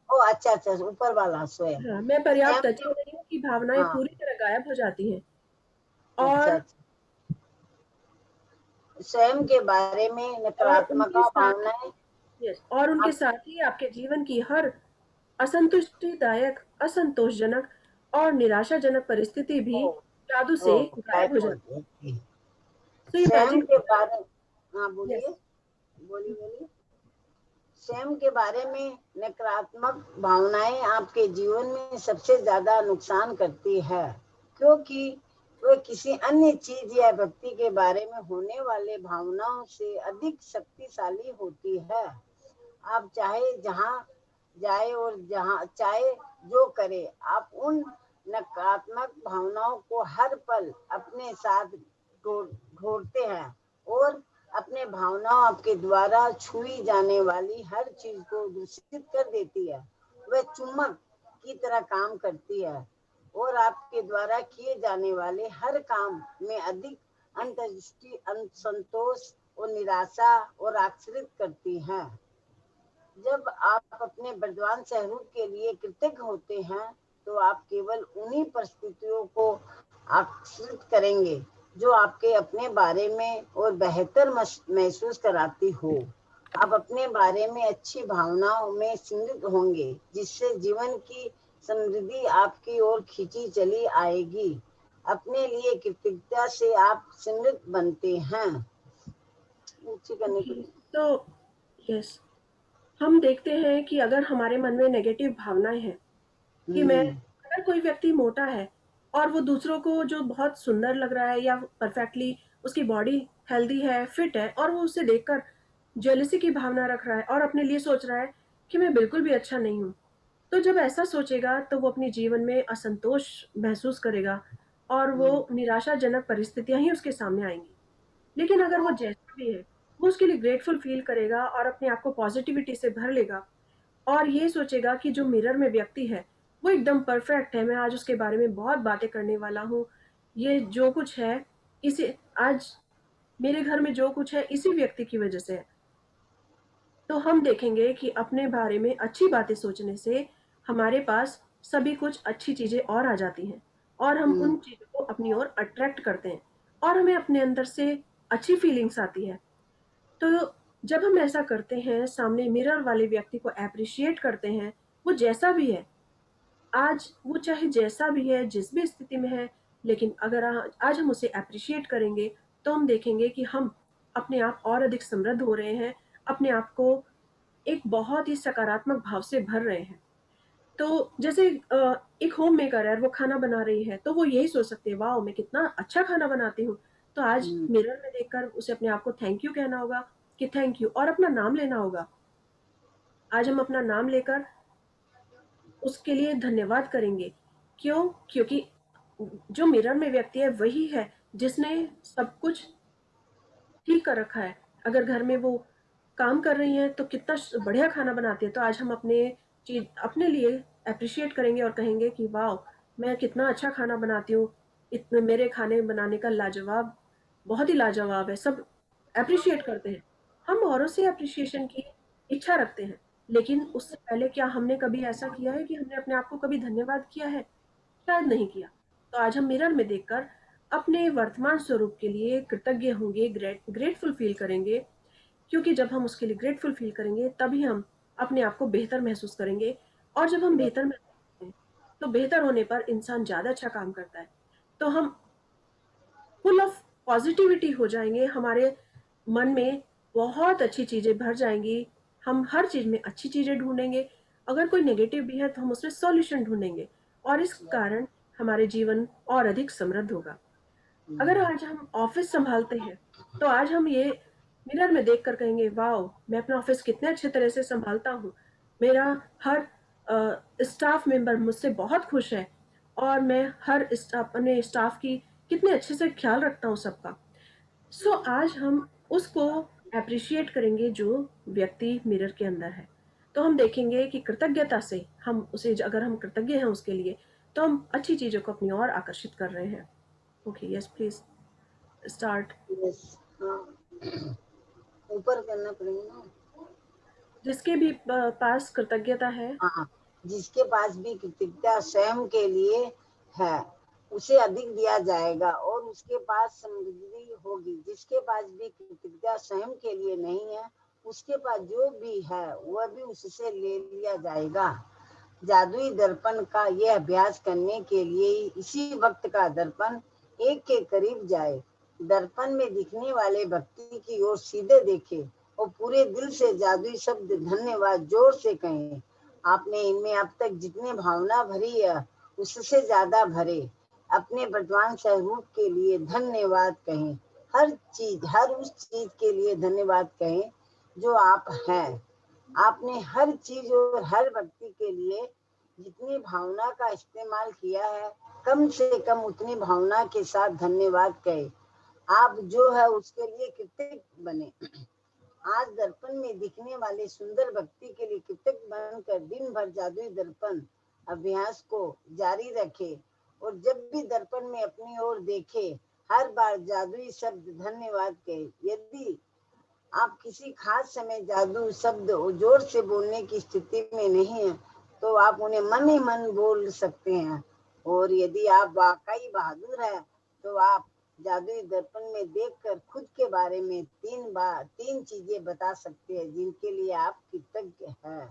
ओ अच्छा, ऊपर वाला स्वयं। हाँ, मैं पर्याप्त अच्छी नहीं हूँ की भावनाएं पूरी तरह गायब हो जाती हैं। और स्वयं के बारे में नकारात्मक भावनाएं। यस, और उनके साथ ही आपके जीवन की हर असंतुष्टिदायक, असंतोषजनक और निराशाजनक परिस्थिति भी जादू से गायब हो जाती है। स्वयं के बारे, हाँ बोलिए, बोलिए। स्वयं के बारे में नकारात्मक भावनाएं आपके जीवन में सबसे ज्यादा नुकसान करती है, क्योंकि वह किसी अन्य चीज या व्यक्ति के बारे में होने वाले भावनाओं से अधिक शक्तिशाली होती है। आप चाहे जहाँ जाए और जहाँ चाहे जो करे, आप उन नकारात्मक भावनाओं को हर पल अपने साथ ढोते हैं और अपने भावनाओं आपके द्वारा छुई जाने वाली हर चीज को दूषित कर देती है। वह चुम्बक की तरह काम करती है और आपके द्वारा किए जाने वाले हर काम में अधिक अंतर्दृष्टि, असंतोष और निराशा और आश्रित करती है। जब आप अपने वर्तमान स्वरूप के लिए कृतज्ञ होते हैं तो आप केवल उन्हीं परिस्थितियों को आकर्षित करेंगे जो आपके अपने बारे में और बेहतर महसूस कराती हो। आप अपने बारे में अच्छी भावनाओं में समृद्ध होंगे, जिससे जीवन की समृद्धि आपकी ओर खींची चली आएगी। अपने लिए कृतज्ञता से आप समृद्ध बनते हैं। तो यस, हम देखते हैं कि अगर हमारे मन में नेगेटिव भावनाएं हैं कि अगर कोई व्यक्ति मोटा है और वो दूसरों को जो बहुत सुंदर लग रहा है या परफेक्टली उसकी बॉडी हेल्दी है, फिट है, और वो उसे देखकर जेलसी की भावना रख रहा है और अपने लिए सोच रहा है कि मैं बिल्कुल भी अच्छा नहीं हूँ, तो जब ऐसा सोचेगा तो वो अपने जीवन में असंतोष महसूस करेगा और वो निराशाजनक परिस्थितियां ही उसके सामने आएंगी। लेकिन अगर वो जैसा भी है वो उसके लिए ग्रेटफुल फील करेगा और अपने आप को पॉजिटिविटी से भर लेगा और ये सोचेगा कि जो मिरर में व्यक्ति है वो एकदम परफेक्ट है, मैं आज उसके बारे में बहुत बातें करने वाला हूँ, ये जो कुछ है इसी आज मेरे घर में जो कुछ है इसी व्यक्ति की वजह से है। तो हम देखेंगे कि अपने बारे में अच्छी बातें सोचने से हमारे पास सभी कुछ अच्छी चीजें और आ जाती हैं और हम उन चीजों को अपनी ओर अट्रैक्ट करते हैं और हमें अपने अंदर से अच्छी फीलिंग्स आती है। तो जब हम ऐसा करते हैं, सामने मिरर वाले व्यक्ति को एप्रिशिएट करते हैं, वो जैसा भी है, आज वो चाहे जैसा भी है, जिस भी स्थिति में है, लेकिन अगर आज हम उसे एप्रिशिएट करेंगे, तो हम देखेंगे कि हम अपने आप और अधिक समृद्ध हो रहे हैं, अपने आप को एक बहुत ही सकारात्मक भाव से भर रहे हैं। तो जैसे एक होम मेकर है और वो खाना बना रही है, तो वो यही सोच सकती है, वाओ! मैं कितना अच्छा खाना बनाती हूँ। तो आज मिरर में देखकर उसे अपने आप को थैंक यू कहना होगा कि थैंक यू, और अपना नाम लेना होगा। आज हम अपना नाम लेकर उसके लिए धन्यवाद करेंगे। क्यों? क्योंकि जो मिरर में व्यक्ति है वही है जिसने सब कुछ ठीक कर रखा है। अगर घर में वो काम कर रही हैं तो कितना बढ़िया खाना बनाती है, तो आज हम अपने लिए एप्रिशिएट करेंगे और कहेंगे कि वाओ! मैं कितना अच्छा खाना बनाती हूँ। इतने मेरे खाने बनाने का लाजवाब, बहुत ही लाजवाब है। सब एप्रिशिएट करते हैं। हम औरों से एप्रिशिएशन की इच्छा रखते हैं, लेकिन उससे पहले क्या हमने कभी ऐसा किया है कि हमने अपने आप को कभी धन्यवाद किया है? शायद नहीं किया। तो आज हम मिरर में देखकर अपने वर्तमान स्वरूप के लिए कृतज्ञ होंगे, ग्रेटफुल फील करेंगे, क्योंकि जब हम उसके लिए ग्रेटफुल फील करेंगे तभी हम अपने आप को बेहतर महसूस करेंगे। और जब हम बेहतर महसूस करते हैं, तो बेहतर होने पर इंसान ज़्यादा अच्छा काम करता है। तो हम फुल ऑफ पॉजिटिविटी हो जाएंगे, हमारे मन में बहुत अच्छी चीज़ें भर जाएंगी, हम हर चीज़ में अच्छी चीज़ें ढूंढेंगे। अगर कोई नेगेटिव भी है तो हम उसमें सॉल्यूशन ढूंढेंगे, और इस कारण हमारे जीवन और अधिक समृद्ध होगा। अगर आज हम ऑफिस संभालते हैं, तो आज हम ये मिरर में देखकर कहेंगे, वाओ! मैं अपना ऑफिस कितने अच्छे तरह से संभालता हूँ। मेरा हर स्टाफ मेंबर मुझसे बहुत खुश है, और मैं अपने स्टाफ की कितने अच्छे से ख्याल रखता हूँ सबका। सो आज हम उसको एप्रिशिएट करेंगे जो व्यक्ति मिरर के अंदर है। तो हम देखेंगे कि कृतज्ञता से हम उसे, अगर हम कृतज्ञ हैं उसके लिए, तो हम अच्छी चीज़ों को अपनी ओर आकर्षित कर रहे हैं। Okay, yes please start. Yes, हाँ, ऊपर करना पड़ेगा ना। जिसके भी पास कृतज्ञता है, हाँ, जिसके पास भी कृतज्ञता स्वयं के लिए है, उसे अधिक दिया जाएगा और उसके पास समृद्धि होगी। जिसके पास भी कृतज्ञता स्वयं के लिए नहीं है, उसके पास जो भी है वह भी उससे ले लिया जाएगा। जादुई दर्पण का यह अभ्यास करने के लिए इसी वक्त का दर्पण एक के करीब जाए, दर्पण में दिखने वाले व्यक्ति की ओर सीधे देखे और पूरे दिल से जादुई शब्द धन्यवाद जोर से कहें। आपने इनमें अब तक जितने भावना भरी है उससे ज्यादा भरे। अपने वर्तमान स्वरूप के लिए धन्यवाद कहें। हर उस चीज के लिए धन्यवाद कहें जो आप हैं। आपने हर चीज और हर व्यक्ति के लिए जितनी भावना का इस्तेमाल किया है, कम से कम उतनी भावना के साथ धन्यवाद कहें। आप जो है उसके लिए कृतज्ञ बने। आज दर्पण में दिखने वाले सुंदर व्यक्ति के लिए कृतज्ञ बनकर दिन भर जादुई दर्पण अभ्यास को जारी रखे, और जब भी दर्पण में अपनी ओर देखे, हर बार जादुई शब्द धन्यवाद कहे। यदि आप किसी खास समय जादू शब्द जोर से बोलने की स्थिति में नहीं है, तो आप उन्हें मन ही मन बोल सकते हैं। और यदि आप वाकई बहादुर हैं, तो आप जादुई दर्पण में देखकर खुद के बारे में 3 चीजें बता सकते हैं जिनके लिए आप कृतज्ञ हैं।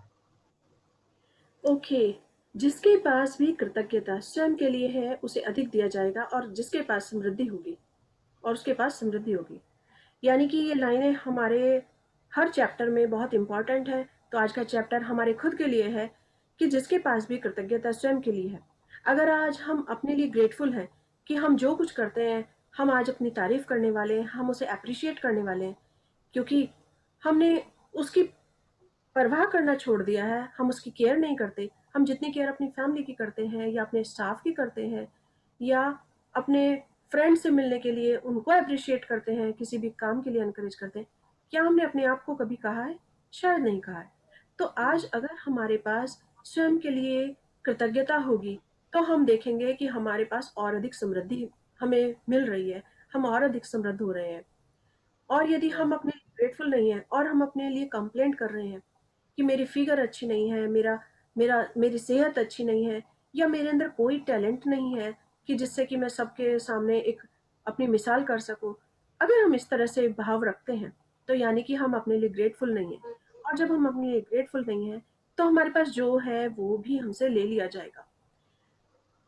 ओके, जिसके पास भी कृतज्ञता स्वयं के लिए है उसे अधिक दिया जाएगा, और जिसके पास समृद्धि होगी, और उसके पास समृद्धि होगी। यानी कि ये लाइनें हमारे हर चैप्टर में बहुत इंपॉर्टेंट है। तो आज का चैप्टर हमारे खुद के लिए है कि जिसके पास भी कृतज्ञता स्वयं के लिए है। अगर आज हम अपने लिए ग्रेटफुल हैं कि हम जो कुछ करते हैं, हम आज अपनी तारीफ करने वाले हैं, हम उसे अप्रिशिएट करने वाले हैं, क्योंकि हमने उसकी परवाह करना छोड़ दिया है, हम उसकी केयर नहीं करते। हम जितनी केयर अपनी फैमिली की करते हैं, या अपने स्टाफ की करते हैं, या अपने फ्रेंड से मिलने के लिए उनको अप्रिशिएट करते हैं, किसी भी काम के लिए इनकरेज करते हैं, क्या हमने अपने आप को कभी कहा है? शायद नहीं कहा है। तो आज अगर हमारे पास स्वयं के लिए कृतज्ञता होगी, तो हम देखेंगे कि हमारे पास और अधिक समृद्धि हमें मिल रही है, हम और अधिक समृद्ध हो रहे हैं। और यदि हम अपने लिए ग्रेटफुल नहीं हैं और हम अपने लिए कंप्लेंट कर रहे हैं कि मेरी फिगर अच्छी नहीं है, मेरी सेहत अच्छी नहीं है, या मेरे अंदर कोई टैलेंट नहीं है कि जिससे कि मैं सबके सामने एक अपनी मिसाल कर सकूं, अगर हम इस तरह से भाव रखते हैं, तो यानी कि हम अपने लिए ग्रेटफुल नहीं हैं। और जब हम अपने लिए ग्रेटफुल नहीं हैं, तो हमारे पास जो है वो भी हमसे ले लिया जाएगा।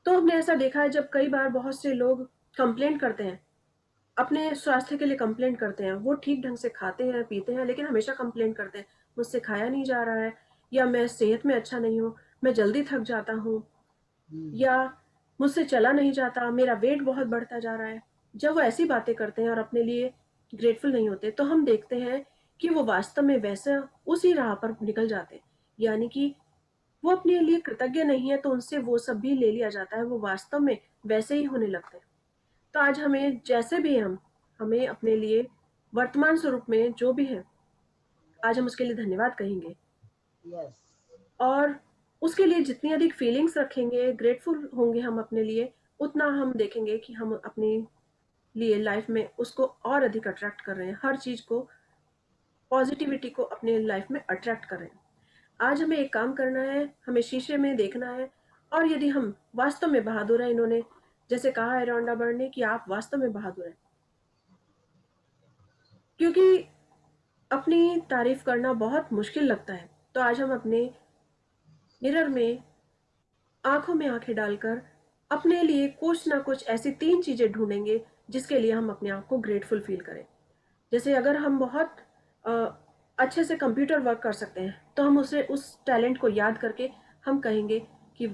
तो हमने ऐसा देखा है जब कई बार बहुत से लोग कंप्लेंट करते हैं, अपने स्वास्थ्य के लिए कंप्लेंट करते हैं, वो ठीक ढंग से खाते हैं, पीते हैं, लेकिन हमेशा कंप्लेंट करते हैं, मुझसे खाया नहीं जा रहा है, या मैं सेहत में अच्छा नहीं हूँ, मैं जल्दी थक जाता हूँ, या मुझसे चला नहीं जाता, मेरा वेट बहुत बढ़ता जा रहा है। जब वो ऐसी बातें करते हैं और अपने लिए ग्रेटफुल नहीं होते, तो हम देखते हैं कि वो वास्तव में वैसा उसी राह पर निकल जाते हैं। यानी कि वो अपने लिए कृतज्ञ नहीं है, तो उनसे वो सब भी ले लिया जाता है, वो वास्तव में वैसे ही होने लगते हैं। तो आज हमें जैसे भी हम हमें अपने लिए वर्तमान स्वरूप में जो भी है, आज हम उसके लिए धन्यवाद कहेंगे, यस और उसके लिए जितनी अधिक फीलिंग्स रखेंगे, ग्रेटफुल होंगे हम अपने लिए, उतना हम देखेंगे कि हम अपने लिए लाइफ में उसको और अधिक अट्रैक्ट कर रहे हैं, हर चीज को, पॉजिटिविटी को अपने लाइफ में अट्रैक्ट कर रहे हैं। आज हमें एक काम करना है, हमें शीशे में देखना है, और यदि हम वास्तव में बहादुर हैं, इन्होंने जैसे कहा है रॉन्डा बर्न ने कि आप वास्तव में बहादुर हैं, क्योंकि अपनी तारीफ करना बहुत मुश्किल लगता है। तो आज हम अपने मिरर में आंखों में आंखें डालकर अपने लिए कुछ ना कुछ ऐसी 3 चीजें ढूंढेंगे जिसके लिए हम अपने आप को ग्रेटफुल फील करें। जैसे अगर हम बहुत अ, अच्छे से कंप्यूटर वर्क कर सकते हैं, तो हम उसे उस टैलेंट को याद करके हम कहेंगे कि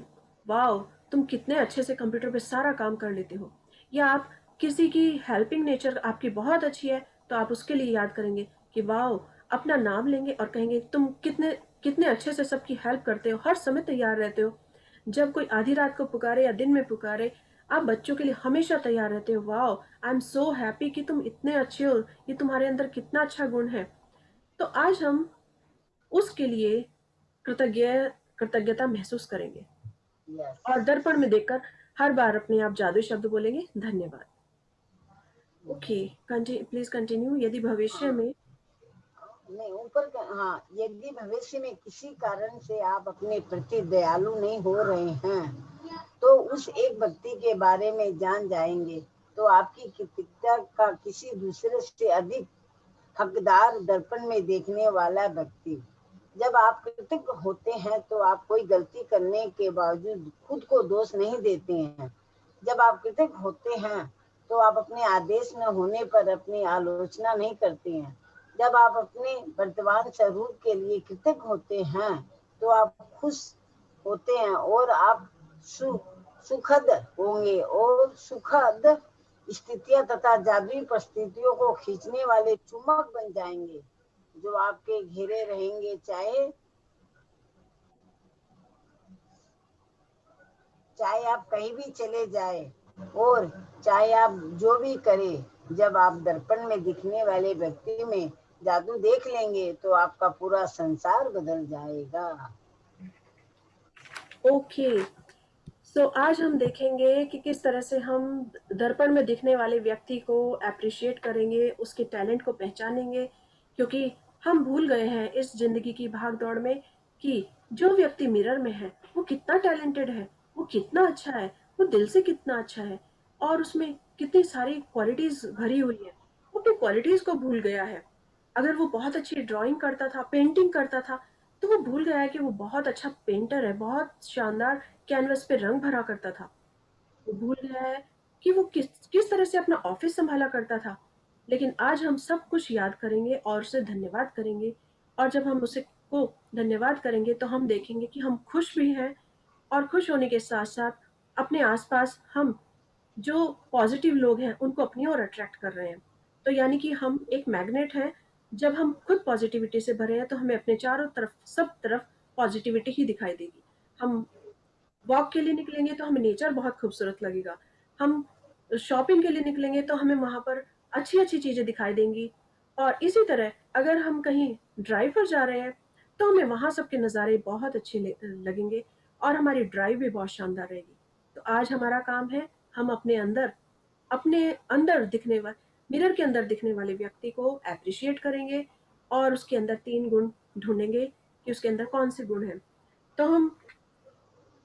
वाओ, तुम कितने अच्छे से कंप्यूटर पे सारा काम कर लेते हो। या आप किसी की हेल्पिंग नेचर आपकी बहुत अच्छी है, तो आप उसके लिए याद करेंगे कि वाओ, अपना नाम लेंगे और कहेंगे तुम कितने कितने अच्छे से सबकी हेल्प करते हो, हर समय तैयार रहते हो, जब कोई आधी रात को पुकारे या दिन में पुकारे आप बच्चों के लिए हमेशा तैयार रहते हो। Wow, I am so happy कि तुम इतने अच्छे हो, ये तुम्हारे अंदर कितना अच्छा गुण है। तो आज हम उसके लिए कृतज्ञ कृतज्ञता महसूस करेंगे, यस और दर्पण में देखकर हर बार अपने आप जादुई शब्द बोलेंगे, धन्यवाद। Okay, please continue. यदि भविष्य में नहीं ऊपर हाँ, यदि भविष्य में किसी कारण से आप अपने प्रति दयालु नहीं हो रहे हैं, तो उस एक व्यक्ति के बारे में जान जाएंगे, तो आपकी कृतज्ञता का किसी दूसरे से अधिक हकदार दर्पण में देखने वाला व्यक्ति। जब आप कृतज्ञ होते हैं तो आप कोई गलती करने के बावजूद खुद को दोष नहीं देते हैं। जब आप कृतज्ञ होते हैं तो आप अपने आदेश न होने पर अपनी आलोचना नहीं करते हैं। जब आप अपने वर्तमान स्वरूप के लिए कृतज्ञ होते हैं तो आप खुश होते हैं और आप सुखद होंगे, और सुखद स्थितियां तथा जादुई परिस्थितियों को खींचने वाले चुम्बक बन जाएंगे जो आपके घेरे रहेंगे, चाहे आप कहीं भी चले जाए और चाहे आप जो भी करें। जब आप दर्पण में दिखने वाले व्यक्ति में जादू देख लेंगे तो आपका पूरा संसार बदल जाएगा। ओके, सो आज हम देखेंगे कि किस तरह से हम दर्पण में दिखने वाले व्यक्ति को अप्रिशिएट करेंगे, उसके टैलेंट को पहचानेंगे, क्योंकि हम भूल गए हैं इस जिंदगी की भाग दौड़ में कि जो व्यक्ति मिरर में है वो कितना टैलेंटेड है, वो कितना अच्छा है, वो दिल से कितना अच्छा है, और उसमें कितनी सारी क्वालिटीज भरी हुई है। वो अपनी क्वालिटीज को भूल गया है। अगर वो बहुत अच्छी ड्राइंग करता था, पेंटिंग करता था, तो वो भूल गया है कि वो बहुत अच्छा पेंटर है, बहुत शानदार कैनवस पे रंग भरा करता था। वो भूल गया है कि वो किस किस तरह से अपना ऑफिस संभाला करता था। लेकिन आज हम सब कुछ याद करेंगे और उसे धन्यवाद करेंगे, और जब हम उसे को धन्यवाद करेंगे तो हम देखेंगे कि हम खुश भी हैं, और खुश होने के साथ साथ अपने आसपास हम जो पॉजिटिव लोग हैं उनको अपनी ओर अट्रैक्ट कर रहे हैं। तो यानी कि हम एक मैग्नेट हैं। जब हम खुद पॉजिटिविटी से भरे हैं तो हमें अपने चारों तरफ, सब तरफ पॉजिटिविटी ही दिखाई देगी। हम वॉक के लिए निकलेंगे तो हमें नेचर बहुत खूबसूरत लगेगा। हम शॉपिंग के लिए निकलेंगे तो हमें वहाँ पर अच्छी अच्छी चीज़ें दिखाई देंगी। और इसी तरह अगर हम कहीं ड्राइव पर जा रहे हैं तो हमें वहाँ सबके नज़ारे बहुत अच्छे लगेंगे, और हमारी ड्राइव भी बहुत शानदार रहेगी। तो आज हमारा काम है, हम अपने अंदर दिखने वाले, मिरर के अंदर दिखने वाले व्यक्ति को अप्रिशिएट करेंगे, और उसके अंदर 3 गुण ढूंढेंगे कि उसके अंदर कौन से गुण हैं। तो हम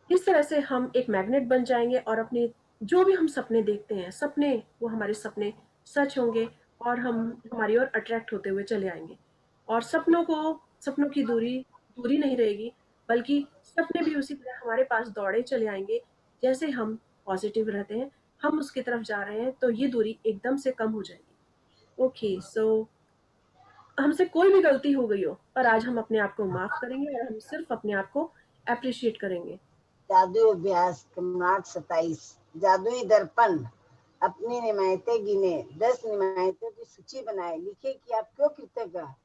इस तरह से हम एक मैग्नेट बन जाएंगे, और अपने जो भी हम सपने देखते हैं, सपने वो हमारे सपने सच होंगे, और हम हमारी ओर अट्रैक्ट होते हुए चले आएंगे। और सपनों की दूरी दूरी नहीं रहेगी, बल्कि सपने भी उसी तरह हमारे पास दौड़े चले आएंगे, जैसे हम पॉजिटिव रहते हैं, हम उसकी तरफ जा रहे हैं, तो ये दूरी एकदम से कम हो जाएगी। ओके, सो हमसे कोई भी गलती हो गई हो, पर आज हम अपने आप को माफ करेंगे और हम सिर्फ अपने आप को एप्रिशिएट करेंगे। जादुई अभ्यास क्रमाट 27 जादुई दर्पण अपनी निमायतें गिने, 10 निमायतों की सूची बनाए, लिखे कि आप क्यों कृतज्ञ हैं।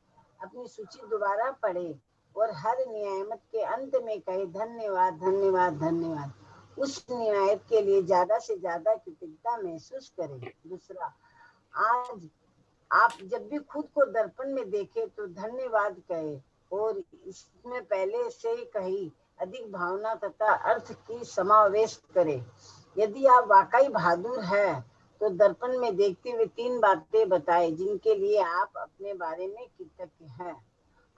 अपनी सूची दोबारा पढ़े और हर नियामत के अंत में कहे धन्यवाद धन्यवाद धन्यवाद। उस नियामत के लिए ज्यादा से ज्यादा कृतज्ञता महसूस करें। दूसरा, आज आप जब भी खुद को दर्पण में देखें तो धन्यवाद कहे और इसमें पहले से ही कही अधिक भावना तथा अर्थ की समावेश करें। यदि आप वाकई बहादुर हैं तो दर्पण में देखते हुए 3 बातें बताएं जिनके लिए आप अपने बारे में कृतज्ञ हैं।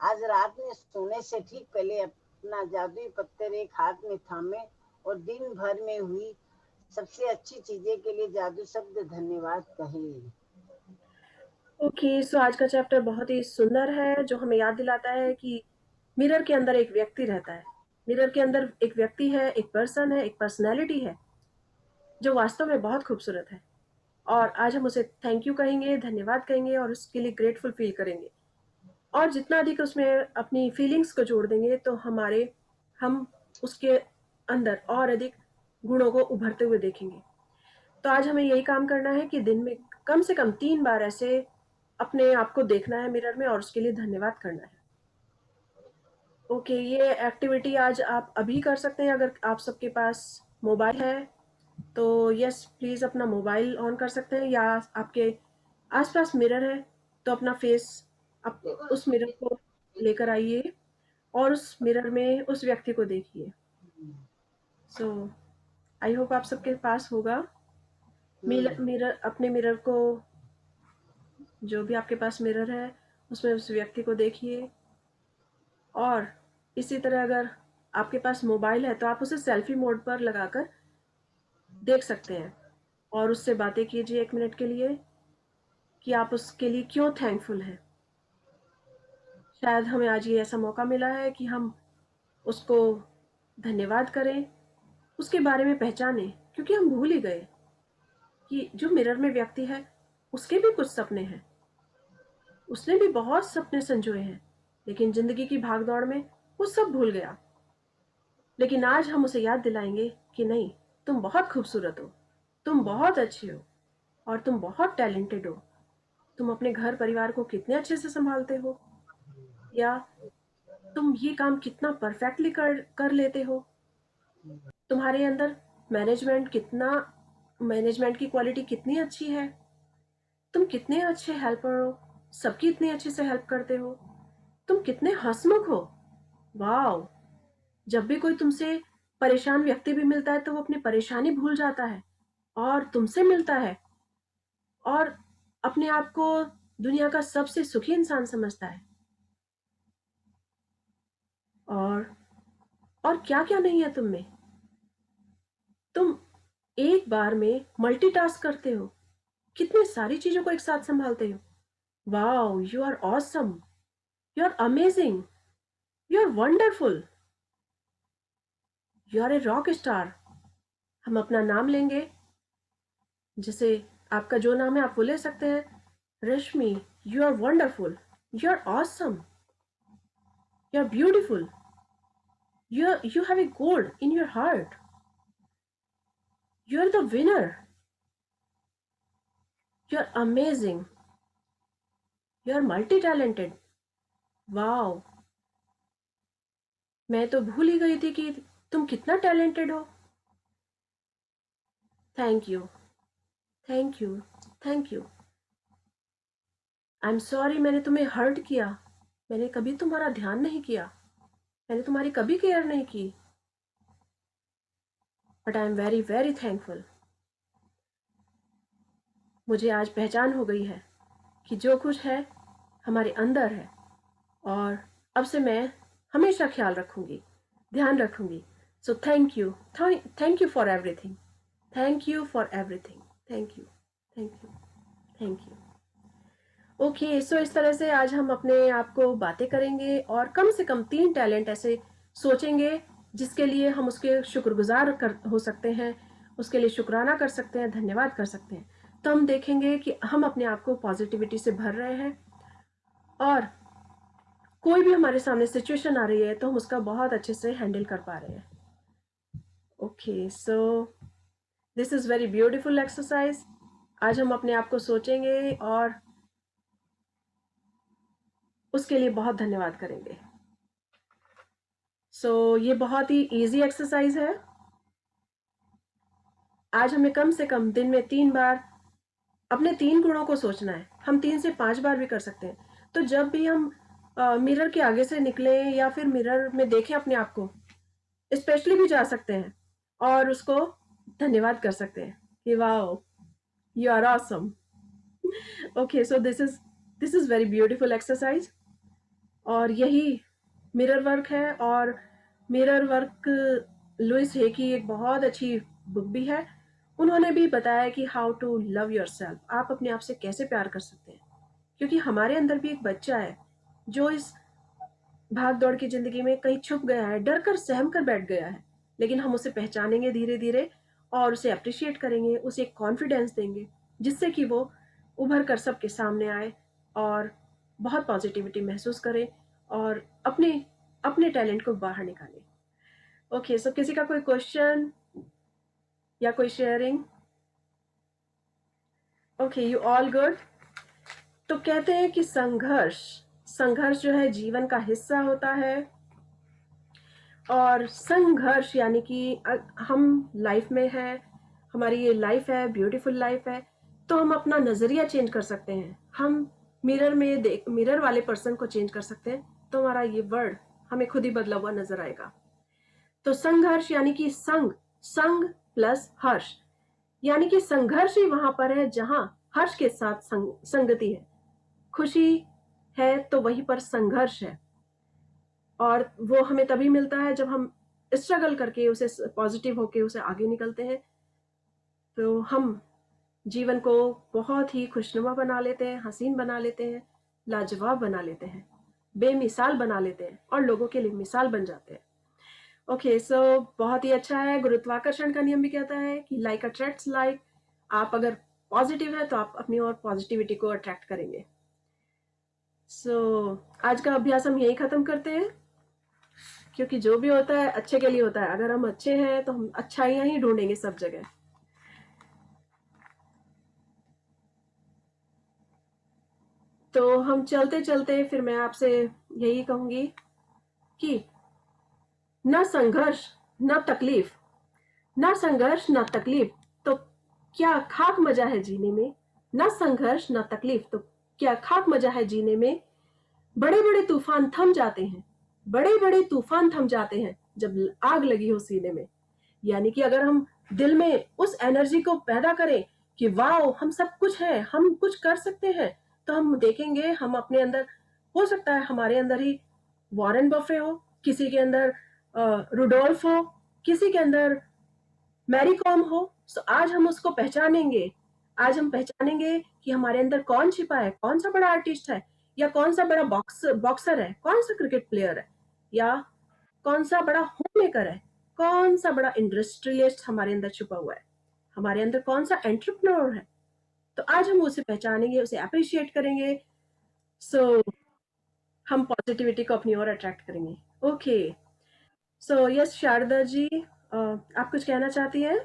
आज रात में सोने से ठीक पहले अपना जादुई पत्थर एक हाथ में थामे और दिन भर में हुई सबसे अच्छी चीजें के लिए जादू शब्द धन्यवाद कहें। ओके, सो आज का चैप्टर बहुत ही सुंदर है, जो हमें याद दिलाता है कि मिरर के अंदर एक व्यक्ति रहता है। मिरर के अंदर एक व्यक्ति है, एक पर्सन है, एक पर्सनैलिटी है, जो वास्तव में बहुत खूबसूरत है। और आज हम उसे थैंक यू कहेंगे, धन्यवाद कहेंगे और उसके लिए ग्रेटफुल फील करेंगे। और जितना अधिक उसमें अपनी फीलिंग्स को जोड़ देंगे, तो हम उसके अंदर और अधिक गुणों को उभरते हुए देखेंगे। तो आज हमें यही काम करना है कि दिन में कम से कम 3 बार ऐसे अपने आप को देखना है मिरर में और उसके लिए धन्यवाद करना है। ओके, ये एक्टिविटी आज आप अभी कर सकते हैं। अगर आप सबके पास मोबाइल है तो यस प्लीज़ अपना मोबाइल ऑन कर सकते हैं, या आपके आसपास मिरर है तो अपना फेस आप उस मिरर को लेकर आइए और उस मिरर में उस व्यक्ति को देखिए। सो आई होप आप सबके पास होगा मिरर। अपने मिरर को, जो भी आपके पास मिरर है उसमें उस व्यक्ति को देखिए। और इसी तरह अगर आपके पास मोबाइल है तो आप उसे सेल्फी मोड पर लगाकर देख सकते हैं और उससे बातें कीजिए 1 मिनट के लिए कि आप उसके लिए क्यों थैंकफुल हैं। शायद हमें आज ये ऐसा मौका मिला है कि हम उसको धन्यवाद करें, उसके बारे में पहचानें, क्योंकि हम भूल ही गए कि जो मिरर में व्यक्ति है उसके भी कुछ सपने हैं, उसने भी बहुत सपने संजोए हैं, लेकिन जिंदगी की भागदौड़ में वो सब भूल गया। लेकिन आज हम उसे याद दिलाएंगे कि नहीं, तुम बहुत खूबसूरत हो, तुम बहुत अच्छे हो और तुम बहुत टैलेंटेड हो। तुम अपने घर परिवार को कितने अच्छे से संभालते हो, या तुम ये काम कितना परफेक्टली कर लेते हो। तुम्हारे अंदर मैनेजमेंट की क्वालिटी कितनी अच्छी है। तुम कितने अच्छे हेल्पर हो, सबकी इतने अच्छे से हेल्प करते हो। तुम कितने हंसमुख हो। वाओ, जब भी कोई तुमसे परेशान व्यक्ति भी मिलता है तो वो अपनी परेशानी भूल जाता है और तुमसे मिलता है और अपने आप को दुनिया का सबसे सुखी इंसान समझता है। और क्या क्या नहीं है तुम में। तुम एक बार में मल्टीटास्क करते हो, कितनी सारी चीजों को एक साथ संभालते हो। Wow, you are awesome, you are amazing, you are wonderful, you are a rock star. हम अपना नाम लेंगे, जैसे आपका जो नाम है आप वो ले सकते हैं। Rashmi, you are wonderful, you are awesome, you are beautiful, you have a gold in your heart, you are the winner, you are amazing, you are multi-talented. Wow, मैं तो भूल ही गई थी कि तुम कितना टैलेंटेड हो। Thank you, thank you, thank you. I am sorry, मैंने तुम्हें हर्ट किया, मैंने कभी तुम्हारा ध्यान नहीं किया, मैंने तुम्हारी कभी केयर नहीं की, but I am very very thankful. मुझे आज पहचान हो गई है कि जो कुछ है हमारे अंदर है, और अब से मैं हमेशा ख्याल रखूंगी, ध्यान रखूंगी। So thank you for everything, thank you for everything, thank you, thank you, thank you. Okay, so इस तरह से आज हम अपने आप को बातें करेंगे और कम से कम 3 टैलेंट ऐसे सोचेंगे जिसके लिए हम उसके शुक्रगुजार हो सकते हैं, उसके लिए शुक्राना कर सकते हैं, धन्यवाद कर सकते हैं, तो हम देखेंगे कि हम अपने आप को पॉजिटिविटी से भर रहे हैं और कोई भी हमारे सामने सिचुएशन आ रही है तो हम उसका बहुत अच्छे से हैंडल कर पा रहे हैं. Okay, so this is very beautiful exercise. आज हम अपने आप को सोचेंगे और उसके लिए बहुत धन्यवाद करेंगे. सो ये बहुत ही इजी एक्सरसाइज है. आज हमें कम से कम दिन में 3 बार अपने 3 गुणों को सोचना है. हम 3 से 5 बार भी कर सकते हैं. तो जब भी हम मिरर के आगे से निकले या फिर मिरर में देखें अपने आप को, स्पेशली भी जा सकते हैं और उसको धन्यवाद कर सकते हैं कि wow, you are awesome. Okay, so this is very beautiful exercise. और यही मिरर वर्क है. और मिरर वर्क लुइस हे की एक बहुत अच्छी बुक भी है. उन्होंने भी बताया कि हाउ टू लव योरसेल्फ, आप अपने आप से कैसे प्यार कर सकते हैं. क्योंकि हमारे अंदर भी एक बच्चा है जो इस भाग दौड़ की जिंदगी में कहीं छुप गया है, डर कर सहम कर बैठ गया है. लेकिन हम उसे पहचानेंगे धीरे धीरे और उसे अप्रिशिएट करेंगे, उसे एक कॉन्फिडेंस देंगे जिससे कि वो उभर कर सबके सामने आए और बहुत पॉजिटिविटी महसूस करे और अपने अपने टैलेंट को बाहर निकाले. ओके, सो किसी का कोई क्वेश्चन या कोई sharing? Okay, you all good. तो कहते हैं कि संघर्ष जो है जीवन का हिस्सा होता है. और संघर्ष यानी कि हम लाइफ में हैं, हमारी ये लाइफ है, ब्यूटीफुल लाइफ है, तो हम अपना नजरिया चेंज कर सकते हैं. हम मिरर वाले पर्सन को चेंज कर सकते हैं तो हमारा ये वर्ड हमें खुद ही बदला हुआ नजर आएगा. तो संघर्ष यानी कि संग प्लस हर्ष, यानी कि संघर्ष ही वहां पर है जहां हर्ष के साथ संगति है. खुशी है तो वहीं पर संघर्ष है. और वो हमें तभी मिलता है जब हम स्ट्रगल करके उसे पॉजिटिव होके उसे आगे निकलते हैं. तो हम जीवन को बहुत ही खुशनुमा बना लेते हैं, हसीन बना लेते हैं, लाजवाब बना लेते हैं, बेमिसाल बना लेते हैं और लोगों के लिए मिसाल बन जाते हैं. ओके, सो बहुत ही अच्छा है. गुरुत्वाकर्षण का नियम भी कहता है कि लाइक अट्रैक्ट्स लाइक. आप अगर पॉजिटिव है तो आप अपनी और पॉजिटिविटी को अट्रैक्ट करेंगे. सो आज का अभ्यास हम यही खत्म करते हैं क्योंकि जो भी होता है अच्छे के लिए होता है. अगर हम अच्छे हैं तो हम अच्छाइयां ही ढूंढेंगे सब जगह. तो हम चलते चलते फिर मैं आपसे यही कहूंगी कि ना संघर्ष ना तकलीफ, ना संघर्ष ना तकलीफ तो क्या खाक मजा है जीने में. ना संघर्ष ना तकलीफ तो क्या खाक मजा है जीने में. बड़े बड़े तूफान थम जाते हैं, बड़े बड़े तूफान थम जाते हैं जब आग लगी हो सीने में. यानी कि अगर हम दिल में उस एनर्जी को पैदा करें कि वाओ हम सब कुछ है, हम कुछ कर सकते हैं, तो हम देखेंगे हम अपने अंदर, हो सकता है हमारे अंदर ही वॉरेन बफे हो, किसी के अंदर रुडोल्फ हो, किसी के अंदर मैरी कॉम हो. सो आज हम उसको पहचानेंगे. आज हम पहचानेंगे कि हमारे अंदर कौन छिपा है, कौन सा बड़ा आर्टिस्ट है, या कौन सा बड़ा बॉक्सर है, कौन सा क्रिकेट प्लेयर है, या कौन सा बड़ा होम मेकर है, कौन सा बड़ा इंडस्ट्रियलिस्ट हमारे अंदर छुपा हुआ है, हमारे अंदर कौन सा एंटरप्रेन्योर है. तो आज हम उसे पहचानेंगे, उसे अप्रिशिएट करेंगे. सो हम पॉजिटिविटी को अपनी ओर अट्रैक्ट करेंगे. Okay, so yes Sharda ji, आप कुछ कहना चाहती हैं?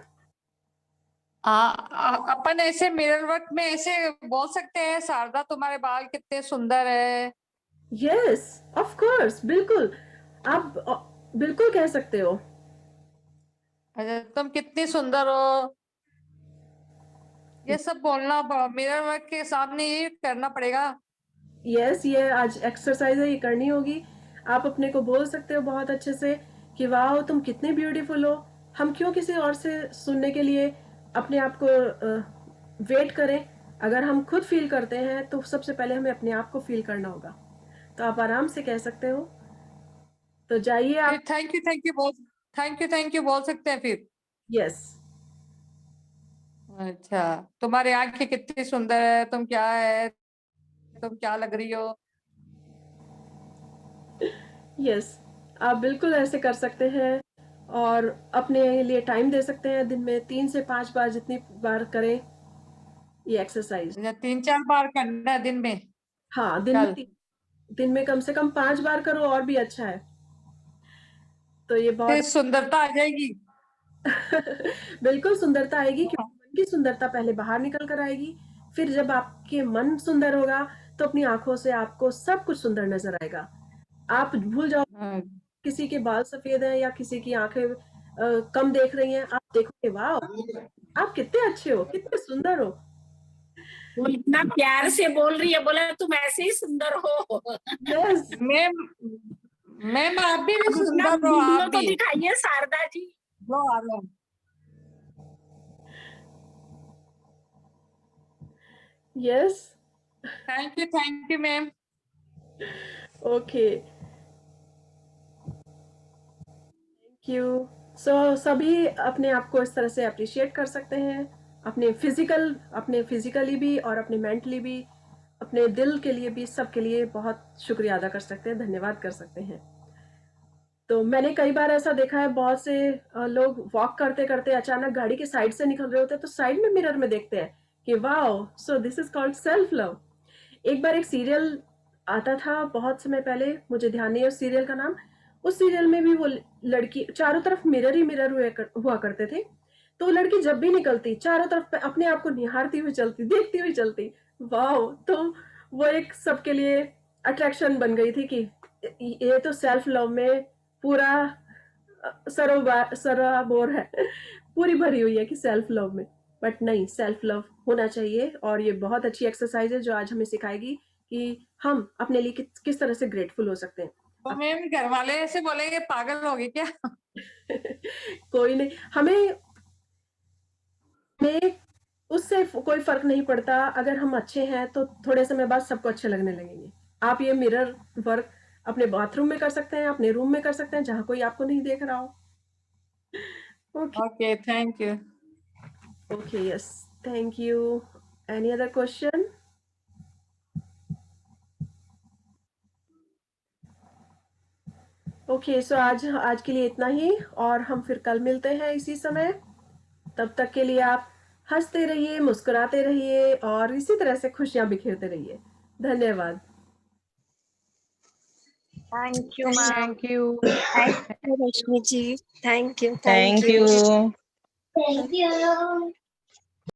अपन ऐसे मिरर वर्क में ऐसे बोल सकते हैं, शारदा तुम्हारे बाल कितने सुंदर है. यस, ऑफ कोर्स, बिल्कुल. आप बिल्कुल कह सकते हो. अच्छा, तुम कितनी सुंदर हो. ये सब बोलना मिरर वर्क के सामने ये करना पड़ेगा. यस, ये आज एक्सरसाइज है, ये करनी होगी. आप अपने को बोल सकते हो बहुत अच्छे से कि वाह तुम कितने ब्यूटीफुल हो. हम क्यों किसी और से सुनने के लिए अपने आप को वेट करें. अगर हम खुद फील करते हैं तो सबसे पहले हमें अपने आप को फील करना होगा. तो आप आराम से कह सकते हो. तो जाइए आप. थैंक यू बोल सकते हैं फिर. यस. अच्छा, तुम्हारी आंखें कितनी सुंदर है, तुम क्या है, तुम क्या लग रही हो. यस, आप बिल्कुल ऐसे कर सकते हैं. और अपने लिए टाइम दे सकते हैं। दिन में 3 से 5 बार, जितनी बार करें ये एक्सरसाइज। 3-4 बार करना है दिन में? हाँ, कल दिन में कम से कम 5 बार करो और भी अच्छा है। तो ये फिर बहुत सुंदरता आ जाएगी। बिल्कुल सुंदरता आएगी, क्योंकि मन की सुंदरता पहले बाहर निकल कर आएगी। फिर जब आपके मन सुंदर होगा तो अपनी आंखों से आपको सब कुछ सुंदर नजर आएगा। आप भूल जाओ हाँ, किसी के बाल सफेद हैं या किसी की आंखें कम देख रही हैं, आप देखोगे वाह आप कितने अच्छे हो, कितने सुंदर हो। वो इतना प्यार से बोल रही है, बोला तुम ऐसे ही सुंदर हो। यस मैम आप भी अब अपना सुंदर हो, वीडियो आप तो भी। दिखाइए शारदा जी। लो आ लो। Yes thank you ma'am. Okay, thank you. So सभी अपने आप को इस तरह से अप्रिशिएट कर सकते हैं, अपने फिजिकली भी और अपने मेंटली भी, अपने दिल के लिए भी, सबके लिए बहुत शुक्रिया अदा कर सकते हैं, धन्यवाद कर सकते हैं। तो मैंने कई बार ऐसा देखा है, बहुत से लोग वॉक करते करते अचानक गाड़ी के साइड से निकल रहे होते हैं तो साइड में मिरर में देखते हैं कि wow, so this is called self love. एक बार एक सीरियल आता था बहुत समय पहले, मुझे ध्यान नहीं है उस सीरियल का नाम। उस सीरियल में भी वो लड़की, चारों तरफ मिरर ही मिरर हुआ करते थे, तो वो लड़की जब भी निकलती चारों तरफ अपने आप को निहारती हुई चलती, देखती हुई चलती। वाओ, तो वो एक सबके लिए अट्रैक्शन बन गई थी कि ये तो सेल्फ लव में पूरा सराबोर है, पूरी भरी हुई है कि सेल्फ लव में। बट नहीं, सेल्फ लव होना चाहिए, और ये बहुत अच्छी एक्सरसाइज है जो आज हमें सिखाएगी कि हम अपने लिए किस तरह से ग्रेटफुल हो सकते हैं। तो मैम घर वाले ऐसे बोलेंगे पागल हो गए क्या? कोई नहीं, हमें उससे कोई फर्क नहीं पड़ता। अगर हम अच्छे हैं तो थोड़े समय बाद सबको अच्छे लगने लगेंगे। आप ये मिरर वर्क अपने बाथरूम में कर सकते हैं, अपने रूम में कर सकते हैं, जहां कोई आपको नहीं देख रहा हो। Okay, thank you. Okay, yes, thank you. Any other question? Okay, so आज के लिए इतना ही, और हम फिर कल मिलते हैं इसी समय। तब तक के लिए आप हंसते रहिए, मुस्कुराते रहिए और इसी तरह से खुशियां बिखेरते रहिए। धन्यवाद। Thank you ma'am. Thank you Rashmi ji, thank you, thank you. Thank you.